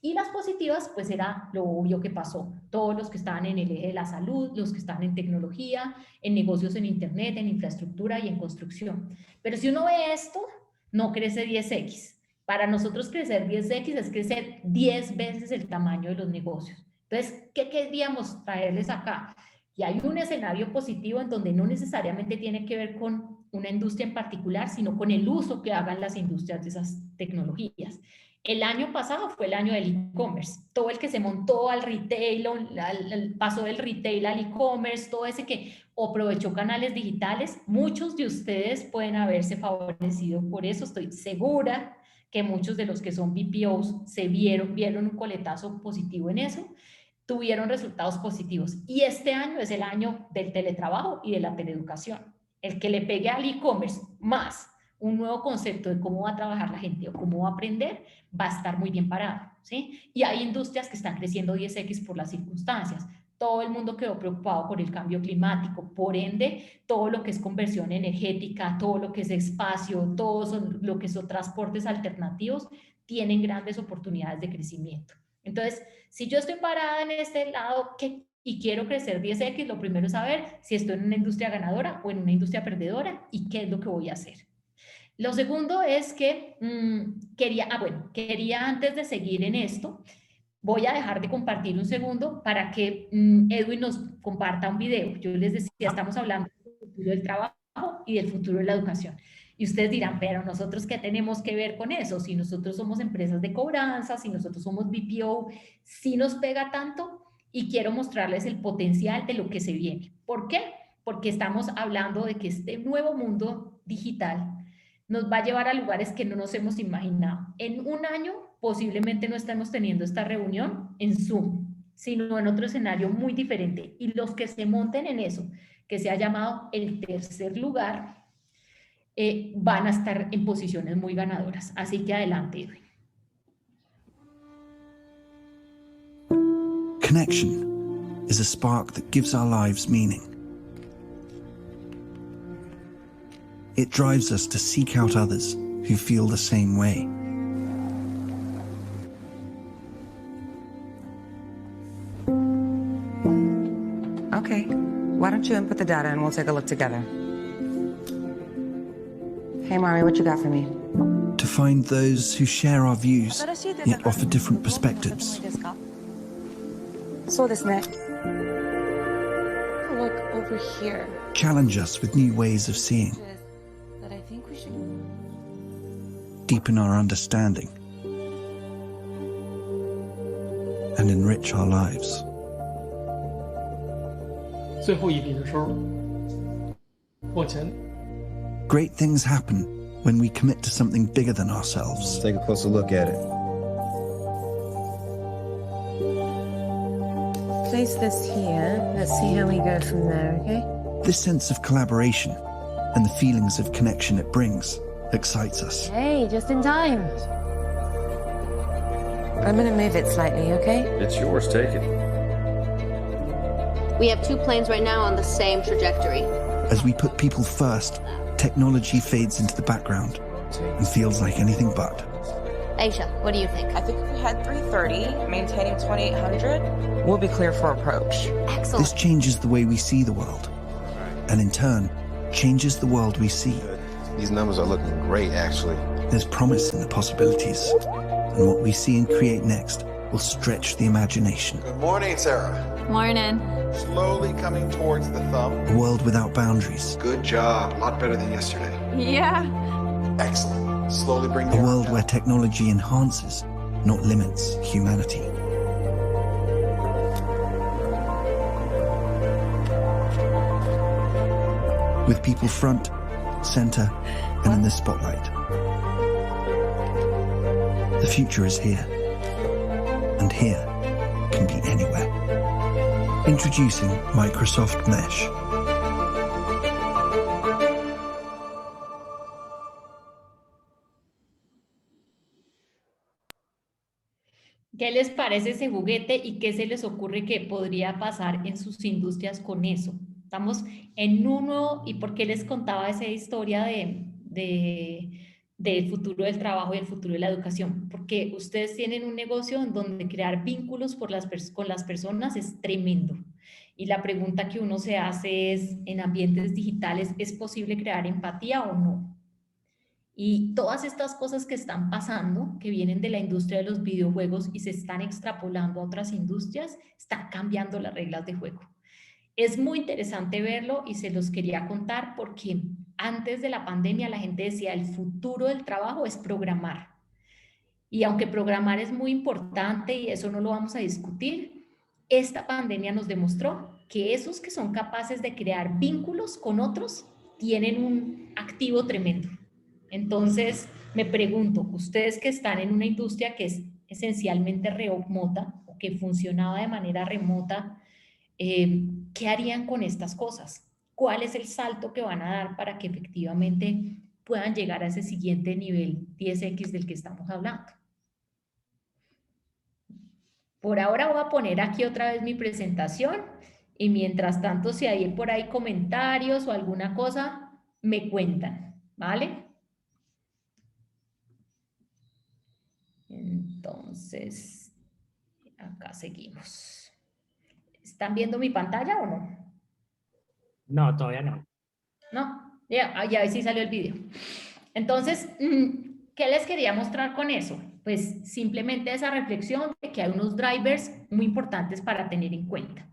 Y las positivas, pues era lo obvio que pasó. Todos los que estaban en el eje de la salud, los que estaban en tecnología, en negocios en internet, en infraestructura y en construcción. Pero si uno ve esto, no crece 10x. Para nosotros crecer 10x es crecer 10 veces el tamaño de los negocios. Entonces, ¿qué queríamos traerles acá? Y hay un escenario positivo en donde no necesariamente tiene que ver con una industria en particular, sino con el uso que hagan las industrias de esas tecnologías. El año pasado fue el año del e-commerce. Todo el que se montó al retail, pasó del retail al e-commerce, todo ese que aprovechó canales digitales, muchos de ustedes pueden haberse favorecido por eso. Estoy segura que muchos de los que son BPOs se vieron un coletazo positivo en eso, tuvieron resultados positivos. Y este año es el año del teletrabajo y de la teleeducación. El que le pegue al e-commerce más un nuevo concepto de cómo va a trabajar la gente o cómo va a aprender, va a estar muy bien parado, ¿sí? Y hay industrias que están creciendo 10x por las circunstancias. Todo el mundo quedó preocupado por el cambio climático, por ende, todo lo que es conversión energética, todo lo que es espacio, todo lo que son transportes alternativos, tienen grandes oportunidades de crecimiento. Entonces, si yo estoy parada en este lado y quiero crecer 10x, lo primero es saber si estoy en una industria ganadora o en una industria perdedora y qué es lo que voy a hacer. Lo segundo es que quería antes de seguir en esto, voy a dejar de compartir un segundo para que Edwin nos comparta un video. Yo les decía, estamos hablando del futuro del trabajo y del futuro de la educación. Y ustedes dirán, pero nosotros qué tenemos que ver con eso, si nosotros somos empresas de cobranza, si nosotros somos BPO, si nos pega tanto, y quiero mostrarles el potencial de lo que se viene. ¿Por qué? Porque estamos hablando de que este nuevo mundo digital nos va a llevar a lugares que no nos hemos imaginado. En un año posiblemente no estemos teniendo esta reunión en Zoom, sino en otro escenario muy diferente. Y los que se monten en eso, que se ha llamado el tercer lugar, van a estar en posiciones muy ganadoras. Así que adelante, Edwin. Connection is a spark that gives our lives meaning. It drives us to seek out others who feel the same way. Okay, why don't you input the data and we'll take a look together. Hey, Mari, what you got for me? To find those who share our views, yet offer different perspectives. So this net. Look over here. Challenge us with new ways of seeing. That I think we should. Deepen our understanding. And enrich our lives. 最后一笔的时候，往前。 Great things happen when we commit to something bigger than ourselves. Let's take a closer look at it. Place this here. Let's see how we go from there, okay? This sense of collaboration and the feelings of connection it brings excites us. Hey, just in time. I'm gonna move it slightly, okay? It's yours, take it. We have 2 planes right now on the same trajectory. As we put people first, technology fades into the background and feels like anything but. Aisha, what do you think? I think if we had 330, maintaining 2800, we'll be clear for approach. Excellent. This changes the way we see the world, and in turn, changes the world we see. These numbers are looking great, actually. There's promise in the possibilities, and what we see and create next will stretch the imagination. Good morning, Sarah. Morning. Slowly coming towards the thumb. A world without boundaries. Good job. A lot better than yesterday. Yeah. Excellent. Slowly bring the A arm world down. where technology enhances, not limits, humanity. With people front, center, and in the spotlight. The future is here. And here can be anywhere. Introducing Microsoft Mesh. ¿Qué les parece ese juguete y qué se les ocurre que podría pasar en sus industrias con eso? Estamos en uno, y por qué les contaba esa historia de del futuro del trabajo y el futuro de la educación, porque ustedes tienen un negocio en donde crear vínculos con las personas es tremendo. Y la pregunta que uno se hace es, en ambientes digitales, ¿es posible crear empatía o no? Y todas estas cosas que están pasando, que vienen de la industria de los videojuegos y se están extrapolando a otras industrias, están cambiando las reglas de juego. Es muy interesante verlo y se los quería contar porque antes de la pandemia la gente decía el futuro del trabajo es programar. Y aunque programar es muy importante y eso no lo vamos a discutir, esta pandemia nos demostró que esos que son capaces de crear vínculos con otros tienen un activo tremendo. Entonces, me pregunto, ustedes que están en una industria que es esencialmente remota o que funcionaba de manera remota, ¿qué harían con estas cosas? ¿Cuál es el salto que van a dar para que efectivamente puedan llegar a ese siguiente nivel 10X del que estamos hablando? Por ahora voy a poner aquí otra vez mi presentación y mientras tanto, si hay por ahí comentarios o alguna cosa, me cuentan, ¿vale? Entonces, acá seguimos. ¿Están viendo mi pantalla o no? No, todavía no. No, ya sí salió el video. Entonces, ¿qué les quería mostrar con eso? Pues simplemente esa reflexión de que hay unos drivers muy importantes para tener en cuenta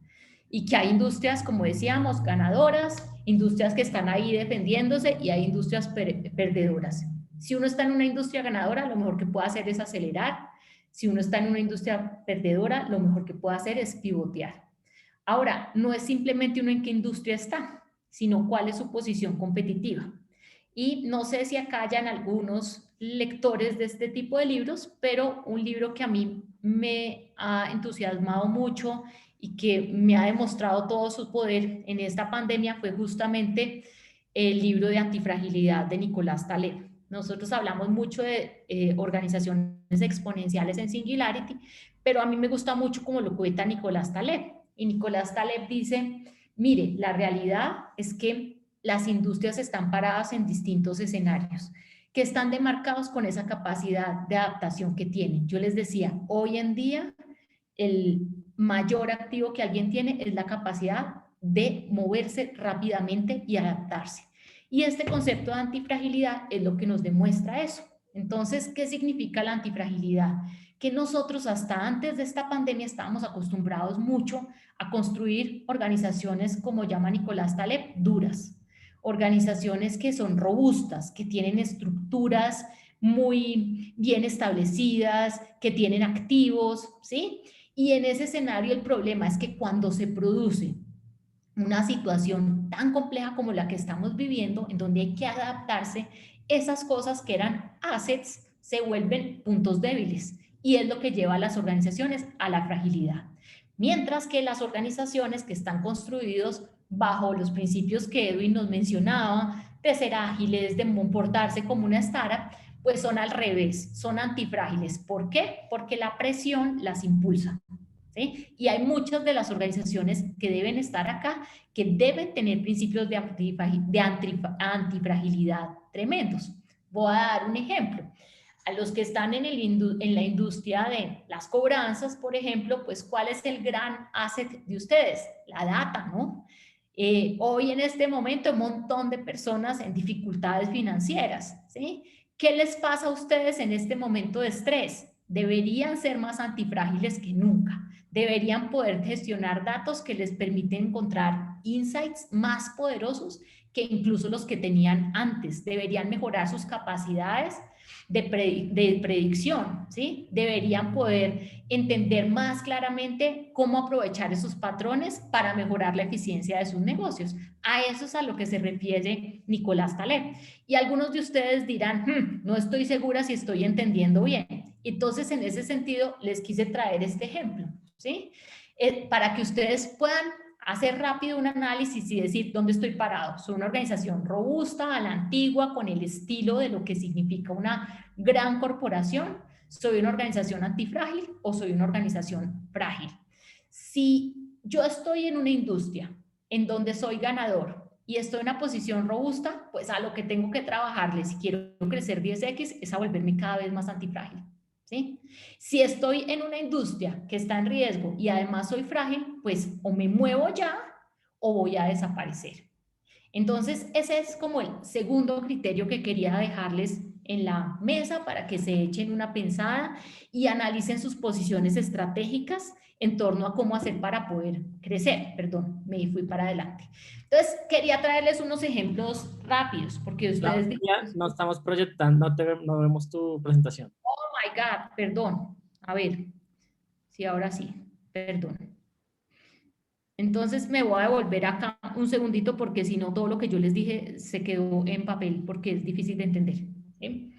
y que hay industrias, como decíamos, ganadoras, industrias que están ahí defendiéndose y hay industrias perdedoras. Si uno está en una industria ganadora, lo mejor que puede hacer es acelerar. Si uno está en una industria perdedora, lo mejor que puede hacer es pivotear. Ahora, no es simplemente uno en qué industria está, sino cuál es su posición competitiva. Y no sé si acá hayan algunos lectores de este tipo de libros, pero un libro que a mí me ha entusiasmado mucho y que me ha demostrado todo su poder en esta pandemia fue justamente el libro de Antifragilidad de Nicolás Taleb. Nosotros hablamos mucho de organizaciones exponenciales en Singularity, pero a mí me gusta mucho como lo cuenta Nicolás Taleb. Y Nicolás Taleb dice, mire, la realidad es que las industrias están paradas en distintos escenarios, que están demarcados con esa capacidad de adaptación que tienen. Yo les decía, hoy en día el mayor activo que alguien tiene es la capacidad de moverse rápidamente y adaptarse. Y este concepto de antifragilidad es lo que nos demuestra eso. Entonces, ¿qué significa la antifragilidad? Que nosotros hasta antes de esta pandemia estábamos acostumbrados mucho a construir organizaciones, como llama Nicolás Taleb, duras. Organizaciones que son robustas, que tienen estructuras muy bien establecidas, que tienen activos, ¿sí? Y en ese escenario el problema es que cuando se produce una situación tan compleja como la que estamos viviendo, en donde hay que adaptarse, esas cosas que eran assets se vuelven puntos débiles y es lo que lleva a las organizaciones a la fragilidad. Mientras que las organizaciones que están construidos bajo los principios que Edwin nos mencionaba, de ser ágiles, de comportarse como una startup, pues son al revés, son antifrágiles. ¿Por qué? Porque la presión las impulsa. ¿Sí? Y hay muchas de las organizaciones que deben estar acá, que deben tener principios de antifragilidad tremendos. Voy a dar un ejemplo. A los que están en la industria de las cobranzas, por ejemplo, pues ¿cuál es el gran asset de ustedes? La data, ¿no? Hoy en este momento hay un montón de personas en dificultades financieras, ¿sí? ¿Qué les pasa a ustedes en este momento de estrés? Deberían ser más antifrágiles que nunca. Deberían poder gestionar datos que les permiten encontrar insights más poderosos que incluso los que tenían antes. Deberían mejorar sus capacidades de predicción, ¿sí? Deberían poder entender más claramente cómo aprovechar esos patrones para mejorar la eficiencia de sus negocios. A eso es a lo que se refiere Nicolás Taleb. Y algunos de ustedes dirán, no estoy segura si estoy entendiendo bien. Entonces, en ese sentido, les quise traer este ejemplo, ¿sí? Para que ustedes puedan hacer rápido un análisis y decir dónde estoy parado. Soy una organización robusta, a la antigua, con el estilo de lo que significa una gran corporación. Soy una organización antifrágil o soy una organización frágil. Si yo estoy en una industria en donde soy ganador y estoy en una posición robusta, pues a lo que tengo que trabajarle si quiero crecer 10x es a volverme cada vez más antifrágil, ¿sí? Si estoy en una industria que está en riesgo y además soy frágil, pues o me muevo ya o voy a desaparecer. Entonces, ese es como el segundo criterio que quería dejarles en la mesa para que se echen una pensada y analicen sus posiciones estratégicas en torno a cómo hacer para poder crecer. Perdón, me fui para adelante. Entonces, quería traerles unos ejemplos rápidos, porque ustedes... No estamos proyectando, no vemos tu presentación. Oh my God, perdón. A ver, sí, ahora sí, perdón. Entonces me voy a devolver acá un segundito porque si no todo lo que yo les dije se quedó en papel porque es difícil de entender, ¿sí?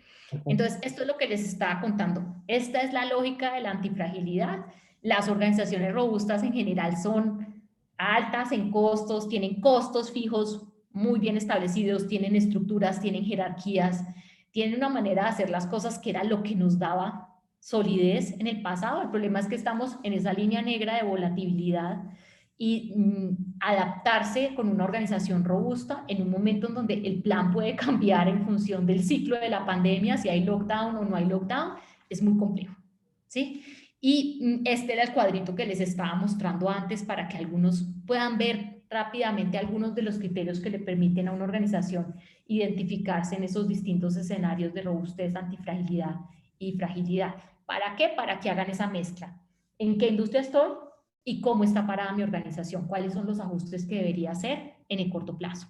Entonces esto es lo que les estaba contando. Esta es la lógica de la antifragilidad. Las organizaciones robustas en general son altas en costos, tienen costos fijos muy bien establecidos, tienen estructuras, tienen jerarquías, tienen una manera de hacer las cosas que era lo que nos daba solidez en el pasado. El problema es que estamos en esa línea negra de volatilidad y adaptarse con una organización robusta en un momento en donde el plan puede cambiar en función del ciclo de la pandemia, si hay lockdown o no hay lockdown, es muy complejo, ¿sí? Y este era el cuadrito que les estaba mostrando antes para que algunos puedan ver rápidamente algunos de los criterios que le permiten a una organización identificarse en esos distintos escenarios de robustez, antifragilidad y fragilidad. ¿Para qué? Para que hagan esa mezcla. ¿En qué industria estoy? ¿Y cómo está parada mi organización? ¿Cuáles son los ajustes que debería hacer en el corto plazo?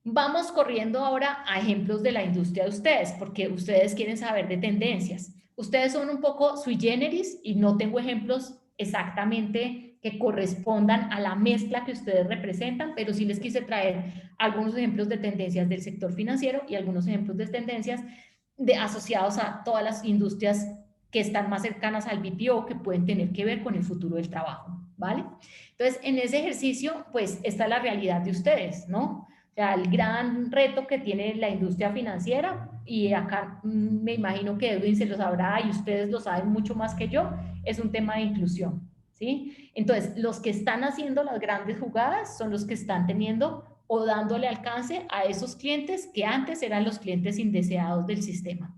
Vamos corriendo ahora a ejemplos de la industria de ustedes, porque ustedes quieren saber de tendencias. Ustedes son un poco sui generis y no tengo ejemplos exactamente que correspondan a la mezcla que ustedes representan, pero sí les quise traer algunos ejemplos de tendencias del sector financiero y algunos ejemplos de tendencias asociados a todas las industrias que están más cercanas al BPO, que pueden tener que ver con el futuro del trabajo, ¿vale? Entonces, en ese ejercicio, pues, esta es la realidad de ustedes, ¿no? O sea, el gran reto que tiene la industria financiera, y acá me imagino que Edwin se lo sabrá y ustedes lo saben mucho más que yo, es un tema de inclusión, ¿sí? Entonces, los que están haciendo las grandes jugadas son los que están teniendo o dándole alcance a esos clientes que antes eran los clientes indeseados del sistema.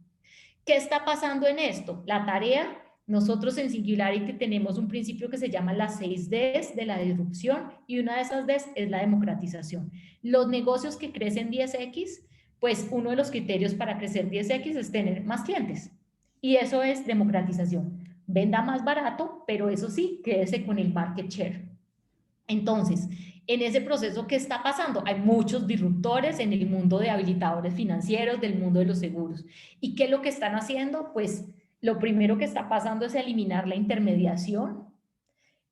¿Qué está pasando en esto? La tarea, nosotros en Singularity tenemos un principio que se llama las 6 Ds de la disrupción y una de esas Ds es la democratización. Los negocios que crecen 10x, pues uno de los criterios para crecer 10x es tener más clientes y eso es democratización. Venda más barato, pero eso sí, quédese con el market share. Entonces, en ese proceso, ¿qué está pasando? Hay muchos disruptores en el mundo de habilitadores financieros, del mundo de los seguros. ¿Y qué es lo que están haciendo? Pues lo primero que está pasando es eliminar la intermediación.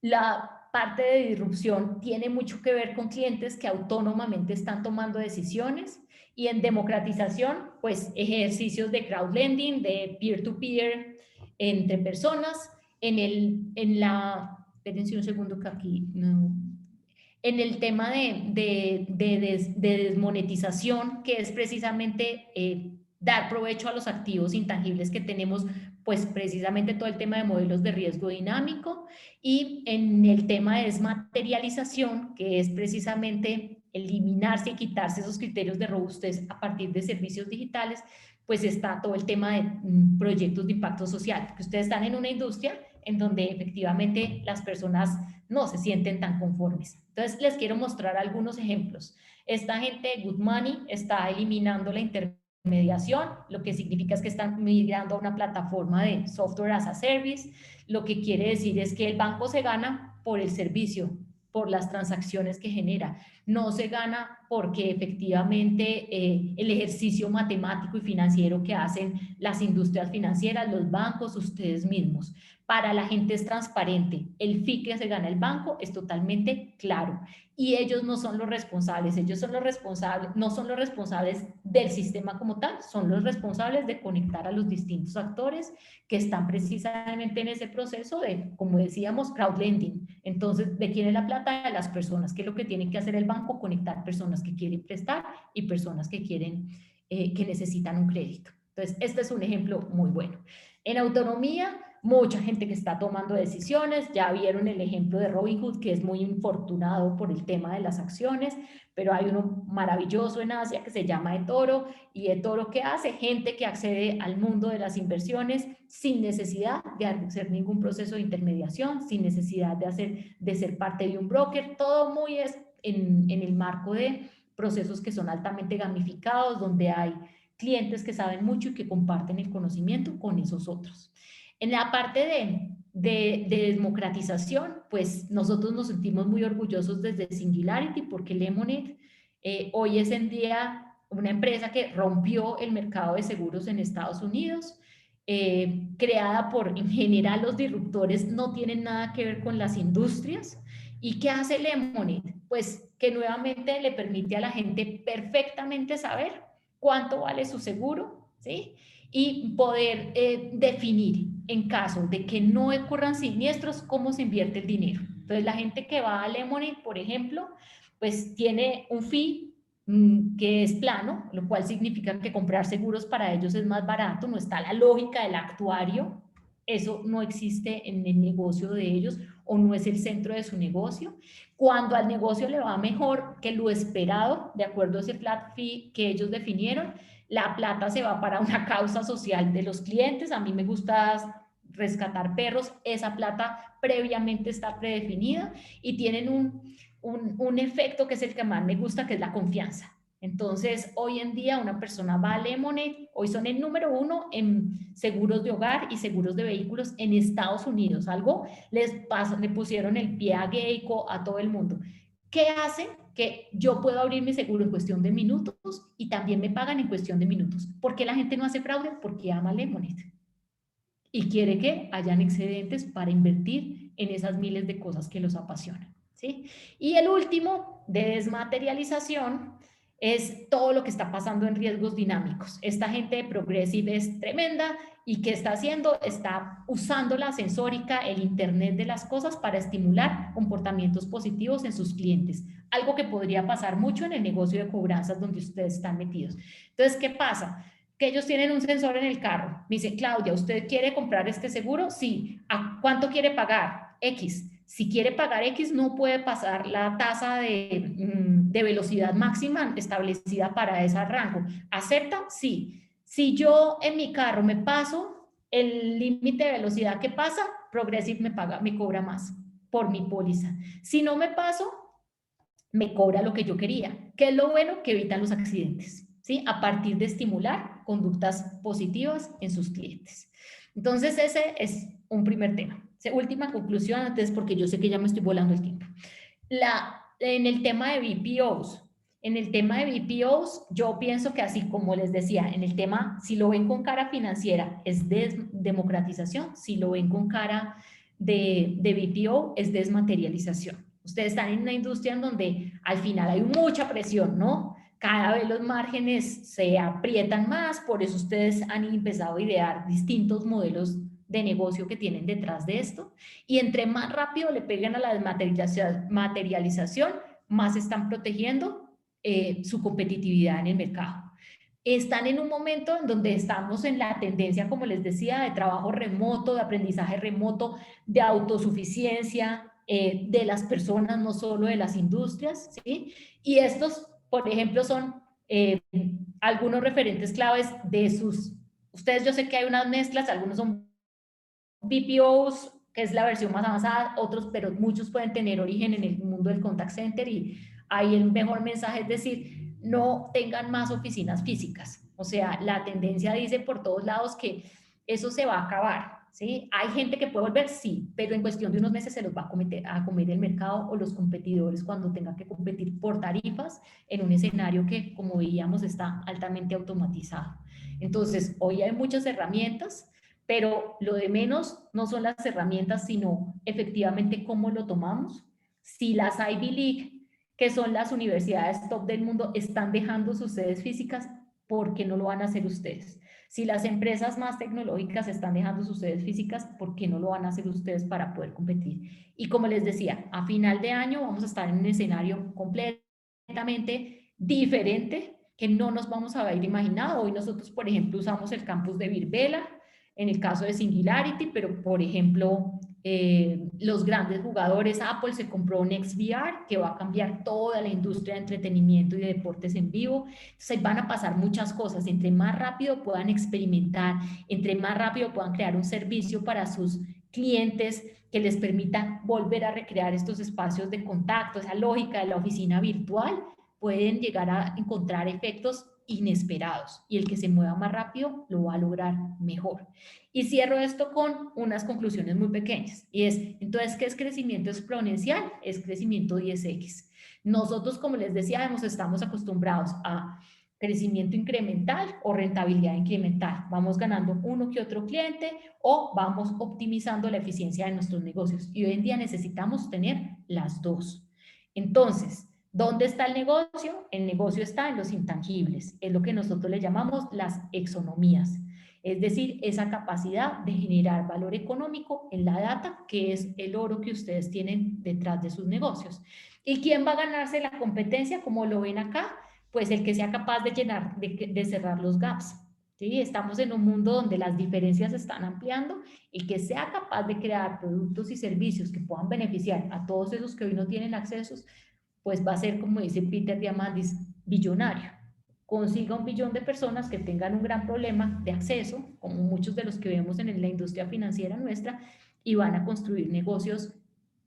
La parte de disrupción tiene mucho que ver con clientes que autónomamente están tomando decisiones. Y en democratización, pues ejercicios de crowdlending, de peer-to-peer entre personas. Espérense un segundo que aquí no... En el tema de desmonetización, que es precisamente dar provecho a los activos intangibles que tenemos, pues precisamente todo el tema de modelos de riesgo dinámico, y en el tema de desmaterialización, que es precisamente eliminarse y quitarse esos criterios de robustez a partir de servicios digitales, pues está todo el tema de proyectos de impacto social, que ustedes están en una industria en donde efectivamente las personas no se sienten tan conformes. Entonces, les quiero mostrar algunos ejemplos. Esta gente de Good Money está eliminando la intermediación, lo que significa es que están migrando a una plataforma de software as a service. Lo que quiere decir es que el banco se gana por el servicio, por las transacciones que genera. No se gana porque efectivamente el ejercicio matemático y financiero que hacen las industrias financieras, los bancos, ustedes mismos. Para la gente es transparente. El fee que se gana el banco es totalmente claro. Y ellos no son los responsables. Ellos son los responsables, no son los responsables del sistema como tal, son los responsables de conectar a los distintos actores que están precisamente en ese proceso de, como decíamos, crowdlending. Entonces, ¿de quién es la plata? De las personas. ¿Qué es lo que tiene que hacer el banco? Conectar personas que quieren prestar y personas que quieren, que necesitan un crédito. Entonces, este es un ejemplo muy bueno. En autonomía, mucha gente que está tomando decisiones. Ya vieron el ejemplo de Robinhood, que es muy infortunado por el tema de las acciones, pero hay uno maravilloso en Asia que se llama eToro, y eToro, ¿qué hace? Gente que accede al mundo de las inversiones sin necesidad de hacer ningún proceso de intermediación, sin necesidad de ser parte de un broker, todo muy es en el marco de procesos que son altamente gamificados, donde hay clientes que saben mucho y que comparten el conocimiento con esos otros. En la parte de democratización, pues nosotros nos sentimos muy orgullosos desde Singularity, porque Lemonade hoy es en día una empresa que rompió el mercado de seguros en Estados Unidos, creada por, en general, los disruptores no tienen nada que ver con las industrias. ¿Y qué hace Lemonade? Pues que nuevamente le permite a la gente perfectamente saber cuánto vale su seguro, ¿sí? Y poder definir, en caso de que no ocurran siniestros, cómo se invierte el dinero. Entonces, la gente que va a Lemonade, por ejemplo, pues tiene un fee que es plano, lo cual significa que comprar seguros para ellos es más barato, no está la lógica del actuario, eso no existe en el negocio de ellos o no es el centro de su negocio. Cuando al negocio le va mejor que lo esperado, de acuerdo a ese flat fee que ellos definieron, la plata se va para una causa social de los clientes. A mí me gusta rescatar perros, esa plata previamente está predefinida y tienen un efecto que es el que más me gusta, que es la confianza. Entonces, hoy en día una persona va a Lemonade, hoy son el número 1 en seguros de hogar y seguros de vehículos en Estados Unidos. Algo le pusieron el pie a Geico, a todo el mundo. ¿Qué hacen? Que yo puedo abrir mi seguro en cuestión de minutos y también me pagan en cuestión de minutos. ¿Por qué la gente no hace fraude? Porque ama Lemonade y quiere que hayan excedentes para invertir en esas miles de cosas que los apasionan, ¿sí? Y el último, de desmaterialización, es todo lo que está pasando en riesgos dinámicos. Esta gente de Progressive es tremenda y ¿qué está haciendo? Está usando la sensórica, el Internet de las cosas para estimular comportamientos positivos en sus clientes. Algo que podría pasar mucho en el negocio de cobranzas donde ustedes están metidos. Entonces, ¿qué pasa? Que ellos tienen un sensor en el carro. Me dice, Claudia, ¿usted quiere comprar este seguro? Sí. ¿A cuánto quiere pagar? X. Si quiere pagar X, no puede pasar la tasa de velocidad máxima establecida para ese rango. ¿Acepta? Sí. Si yo en mi carro me paso el límite de velocidad que pasa, Progressive me cobra más por mi póliza. Si no me paso, me cobra lo que yo quería. ¿Qué es lo bueno? Que evitan los accidentes, ¿sí? A partir de estimular conductas positivas en sus clientes. Entonces, ese es un primer tema. Última conclusión antes, porque yo sé que ya me estoy volando el tiempo. En el tema de BPOs, yo pienso que así como les decía, en el tema, si lo ven con cara financiera, es democratización, si lo ven con cara de BPO, es desmaterialización. Ustedes están en una industria en donde al final hay mucha presión, ¿no? Cada vez los márgenes se aprietan más, por eso ustedes han empezado a idear distintos modelos de negocio que tienen detrás de esto, y entre más rápido le peguen a la desmaterialización, más están protegiendo su competitividad en el mercado. Están en un momento en donde estamos en la tendencia, como les decía, de trabajo remoto, de aprendizaje remoto, de autosuficiencia de las personas, no solo de las industrias, ¿sí? Y estos, por ejemplo, son algunos referentes claves de sus... Ustedes, yo sé que hay unas mezclas, algunos son BPOs, que es la versión más avanzada, otros, pero muchos pueden tener origen en el mundo del contact center, y ahí el mejor mensaje es decir, no tengan más oficinas físicas. O sea, la tendencia dice por todos lados que eso se va a acabar, ¿sí? Hay gente que puede volver, sí, pero en cuestión de unos meses se los va a comer el mercado o los competidores cuando tengan que competir por tarifas en un escenario que, como veíamos, está altamente automatizado. Entonces, hoy hay muchas herramientas, pero lo de menos no son las herramientas, sino efectivamente cómo lo tomamos. Si las Ivy League, que son las universidades top del mundo, están dejando sus sedes físicas, ¿por qué no lo van a hacer ustedes? Si las empresas más tecnológicas están dejando sus sedes físicas, ¿por qué no lo van a hacer ustedes para poder competir? Y como les decía, a final de año vamos a estar en un escenario completamente diferente que no nos vamos a haber imaginado. Hoy nosotros, por ejemplo, usamos el campus de Virbela, en el caso de Singularity, pero por ejemplo, los grandes jugadores, Apple se compró NextVR, que va a cambiar toda la industria de entretenimiento y de deportes en vivo. Entonces van a pasar muchas cosas. Entre más rápido puedan experimentar, entre más rápido puedan crear un servicio para sus clientes que les permita volver a recrear estos espacios de contacto, esa lógica de la oficina virtual, pueden llegar a encontrar efectos inesperados, y el que se mueva más rápido lo va a lograr mejor. Y cierro esto con unas conclusiones muy pequeñas, y es, entonces, ¿qué es crecimiento exponencial? Es crecimiento 10x. Nosotros, como les decía, estamos acostumbrados a crecimiento incremental o rentabilidad incremental. Vamos ganando uno que otro cliente o vamos optimizando la eficiencia de nuestros negocios. Y hoy en día necesitamos tener las dos. Entonces, ¿dónde está el negocio? El negocio está en los intangibles. Es lo que nosotros le llamamos las exonomías. Es decir, esa capacidad de generar valor económico en la data, que es el oro que ustedes tienen detrás de sus negocios. ¿Y quién va a ganarse la competencia? Como lo ven acá, pues el que sea capaz de de cerrar los gaps. ¿Sí? Estamos en un mundo donde las diferencias se están ampliando, y que sea capaz de crear productos y servicios que puedan beneficiar a todos esos que hoy no tienen accesos, pues va a ser, como dice Peter Diamandis, billonario. Consiga 1 billón de personas que tengan un gran problema de acceso, como muchos de los que vemos en la industria financiera nuestra, y van a construir negocios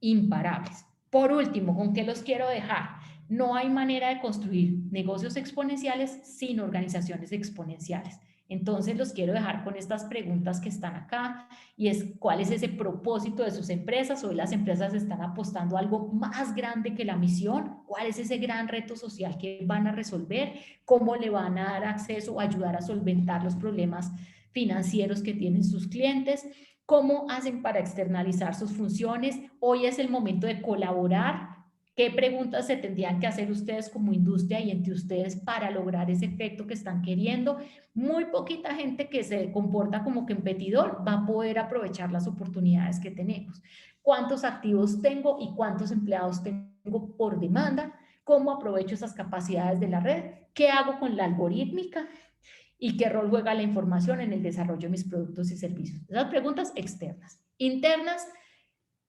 imparables. Por último, ¿con qué los quiero dejar? No hay manera de construir negocios exponenciales sin organizaciones exponenciales. Entonces los quiero dejar con estas preguntas que están acá, y es, ¿cuál es ese propósito de sus empresas? Hoy las empresas están apostando a algo más grande que la misión. ¿Cuál es ese gran reto social que van a resolver? ¿Cómo le van a dar acceso o ayudar a solventar los problemas financieros que tienen sus clientes? ¿Cómo hacen para externalizar sus funciones? Hoy es el momento de colaborar. ¿Qué preguntas se tendrían que hacer ustedes como industria y entre ustedes para lograr ese efecto que están queriendo? Muy poquita gente que se comporta como competidor va a poder aprovechar las oportunidades que tenemos. ¿Cuántos activos tengo y cuántos empleados tengo por demanda? ¿Cómo aprovecho esas capacidades de la red? ¿Qué hago con la algorítmica? ¿Y qué rol juega la información en el desarrollo de mis productos y servicios? Esas preguntas externas. Internas,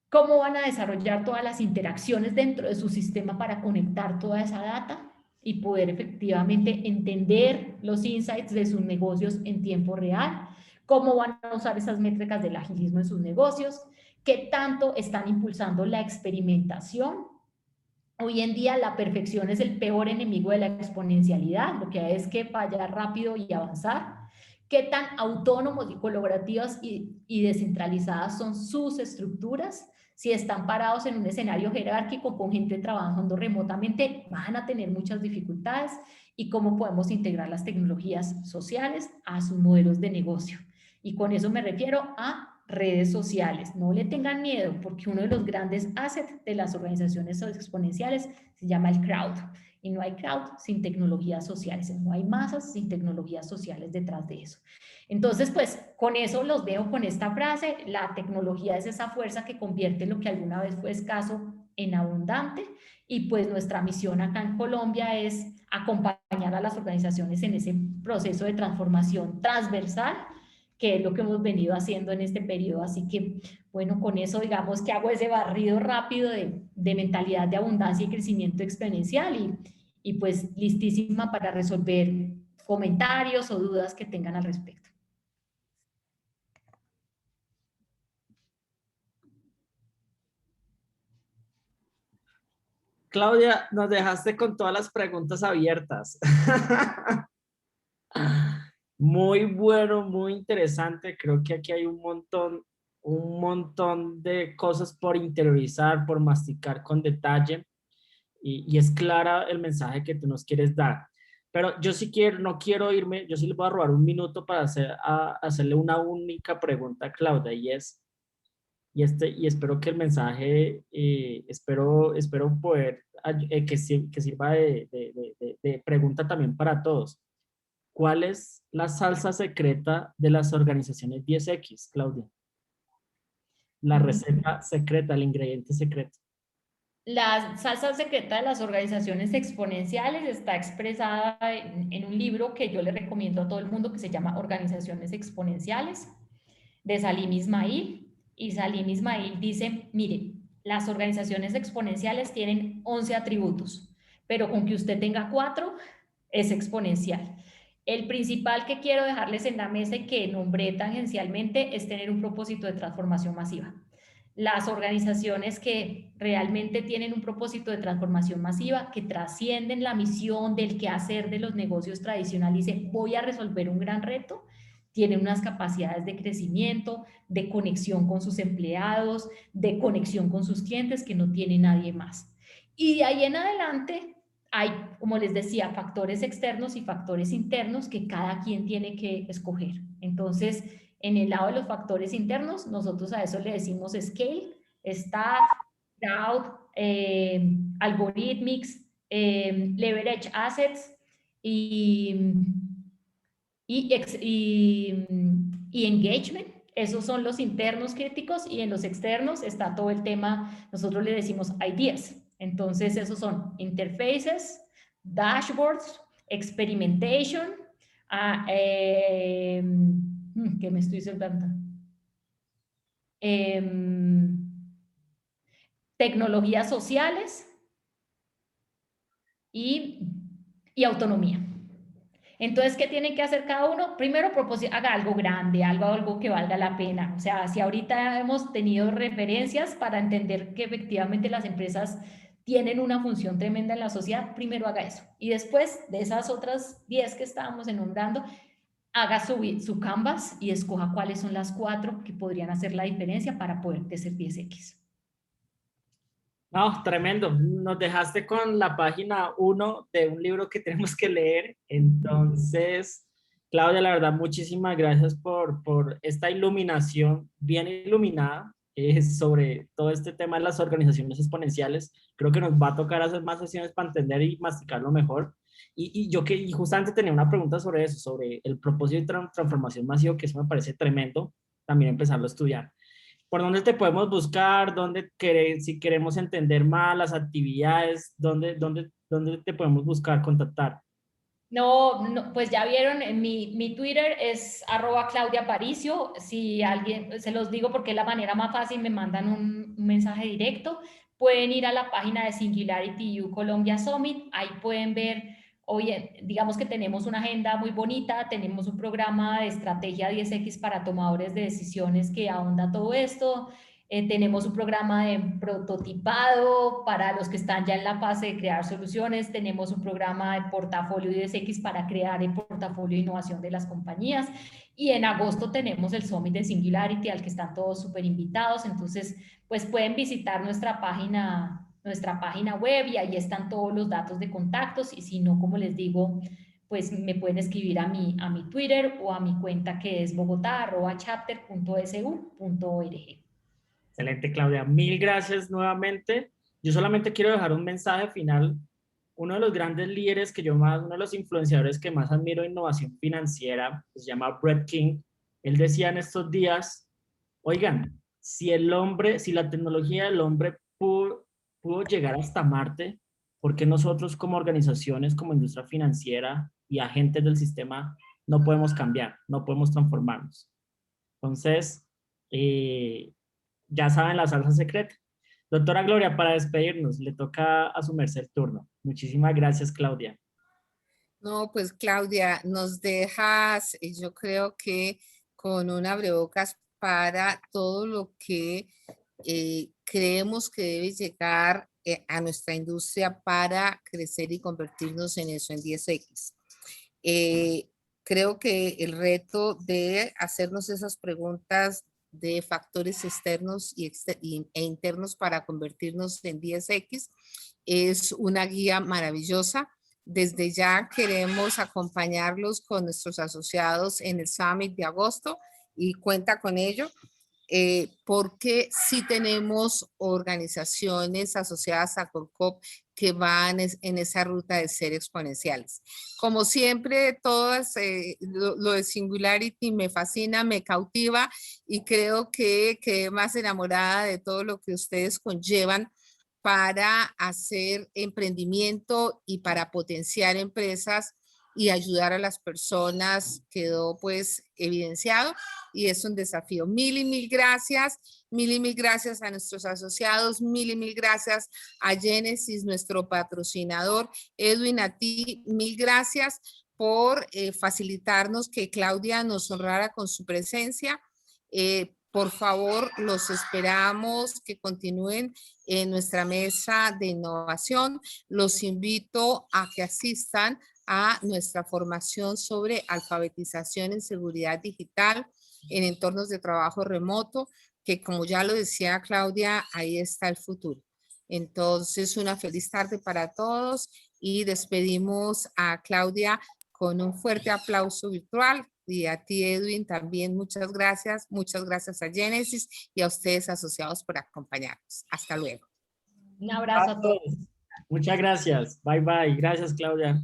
¿cómo van a desarrollar todas las interacciones dentro de su sistema para conectar toda esa data y poder efectivamente entender los insights de sus negocios en tiempo real? ¿Cómo van a usar esas métricas del agilismo en sus negocios? ¿Qué tanto están impulsando la experimentación? Hoy en día la perfección es el peor enemigo de la exponencialidad, lo que hay es que fallar rápido y avanzar. ¿Qué tan autónomos y colaborativas y descentralizadas son sus estructuras? Si están parados en un escenario jerárquico con gente trabajando remotamente, van a tener muchas dificultades. ¿Y cómo podemos integrar las tecnologías sociales a sus modelos de negocio? Y con eso me refiero a redes sociales. No le tengan miedo, porque uno de los grandes assets de las organizaciones exponenciales se llama el crowd. Y no hay crowd sin tecnologías sociales, no hay masas sin tecnologías sociales detrás de eso. Entonces, pues, con eso los dejo con esta frase: la tecnología es esa fuerza que convierte lo que alguna vez fue escaso en abundante, y pues nuestra misión acá en Colombia es acompañar a las organizaciones en ese proceso de transformación transversal, que es lo que hemos venido haciendo en este periodo. Así que, bueno, con eso digamos que hago ese barrido rápido de mentalidad de abundancia y crecimiento exponencial, y pues listísima para resolver comentarios o dudas que tengan al respecto. Claudia, nos dejaste con todas las preguntas abiertas. Muy bueno, muy interesante. Creo que aquí hay un montón de cosas por interiorizar, por masticar con detalle, y es clara el mensaje que tú nos quieres dar. Pero yo sí no quiero irme, yo sí le voy a robar un minuto para hacerle una única pregunta a Claudia, y espero que el mensaje, espero poder que sirva de pregunta también para todos. ¿Cuál es la salsa secreta de las organizaciones 10X, Claudia? La receta secreta, el ingrediente secreto. La salsa secreta de las organizaciones exponenciales está expresada en un libro que yo le recomiendo a todo el mundo, que se llama Organizaciones Exponenciales. de Salim Ismail, y Salim Ismail dice, miren, las organizaciones exponenciales tienen 11 atributos, pero con que usted tenga 4 es exponencial. El principal que quiero dejarles en la mesa y que nombré tangencialmente es tener un propósito de transformación masiva. Las organizaciones que realmente tienen un propósito de transformación masiva, que trascienden la misión del quehacer de los negocios tradicionales y dicen, voy a resolver un gran reto, tienen unas capacidades de crecimiento, de conexión con sus empleados, de conexión con sus clientes que no tiene nadie más. Y de ahí en adelante hay, como les decía, factores externos y factores internos que cada quien tiene que escoger. Entonces, en el lado de los factores internos, nosotros a eso le decimos scale, staff, crowd, algorithmics, leverage assets y engagement. Esos son los internos críticos, y en los externos está todo el tema, nosotros le decimos ideas. Entonces esos son interfaces, dashboards, experimentation, ¿qué me estoy saltando? Tecnologías sociales y autonomía. Entonces, ¿qué tiene que hacer cada uno? Primero, haga algo grande, algo que valga la pena. O sea, si ahorita hemos tenido referencias para entender que efectivamente las empresas tienen una función tremenda en la sociedad, primero haga eso. Y después de esas otras 10 que estábamos enumerando, haga su canvas y escoja cuáles son las 4 que podrían hacer la diferencia para poder ser 10X. No, tremendo. Nos dejaste con la página 1 de un libro que tenemos que leer. Entonces, Claudia, la verdad, muchísimas gracias por esta iluminación bien iluminada sobre todo este tema de las organizaciones exponenciales. Creo que nos va a tocar hacer más sesiones para entender y masticarlo mejor. Y justamente tenía una pregunta sobre eso, sobre el propósito de transformación masiva, que eso me parece tremendo también empezarlo a estudiar. ¿Por dónde te podemos buscar? Si queremos entender más las actividades, ¿dónde te podemos buscar, contactar? No, pues ya vieron, en mi Twitter es @ClaudiaParicio. Si alguien, se los digo porque es la manera más fácil, me mandan un mensaje directo. Pueden ir a la página de Singularity U Colombia Summit, ahí pueden ver. Oye, digamos que tenemos una agenda muy bonita, tenemos un programa de estrategia 10X para tomadores de decisiones que ahonda todo esto, tenemos un programa de prototipado para los que están ya en la fase de crear soluciones, tenemos un programa de portafolio 10X para crear el portafolio de innovación de las compañías, y en agosto tenemos el Summit de Singularity al que están todos súper invitados. Entonces, pues pueden visitar nuestra página web y ahí están todos los datos de contactos, y si no, como les digo, pues me pueden escribir a mi Twitter o a mi cuenta, que es bogotá@chapter.su.org. Excelente, Claudia. Mil gracias nuevamente. Yo solamente quiero dejar un mensaje final. Uno de los grandes líderes uno de los influenciadores que más admiro en innovación financiera, se llama Brett King. Él decía en estos días, oigan, si la tecnología del hombre pudo llegar hasta Marte, ¿por qué nosotros como organizaciones, como industria financiera y agentes del sistema no podemos cambiar, no podemos transformarnos? Entonces, ya saben la salsa secreta. Doctora Gloria, para despedirnos, le toca asumirse el turno. Muchísimas gracias, Claudia. No, pues Claudia, nos dejas, yo creo que con un abrebocas para todo lo que creemos que debe llegar a nuestra industria para crecer y convertirnos en eso, en 10X. Creo que el reto de hacernos esas preguntas de factores externos e internos para convertirnos en 10X es una guía maravillosa. Desde ya queremos acompañarlos con nuestros asociados en el Summit de agosto, y cuenta con ello, porque sí tenemos organizaciones asociadas a Colcop que van en esa ruta de ser exponenciales. Como siempre, todas, lo de Singularity me fascina, me cautiva, y creo que quedé más enamorada de todo lo que ustedes conllevan para hacer emprendimiento y para potenciar empresas y ayudar a las personas quedó pues evidenciado y es un desafío. Mil y mil gracias a nuestros asociados, mil y mil gracias a Genesis, nuestro patrocinador. Edwin, a ti, mil gracias por facilitarnos que Claudia nos honrara con su presencia. Por favor, los esperamos que continúen en nuestra mesa de innovación. Los invito a que asistan a nuestra formación sobre alfabetización en seguridad digital en entornos de trabajo remoto, que como ya lo decía Claudia, ahí está el futuro. Entonces, una feliz tarde para todos y despedimos a Claudia con un fuerte aplauso virtual. Y a ti, Edwin, también muchas gracias a Genesis y a ustedes asociados por acompañarnos. Hasta luego. Un abrazo a todos. Muchas gracias. Bye, bye. Gracias, Claudia.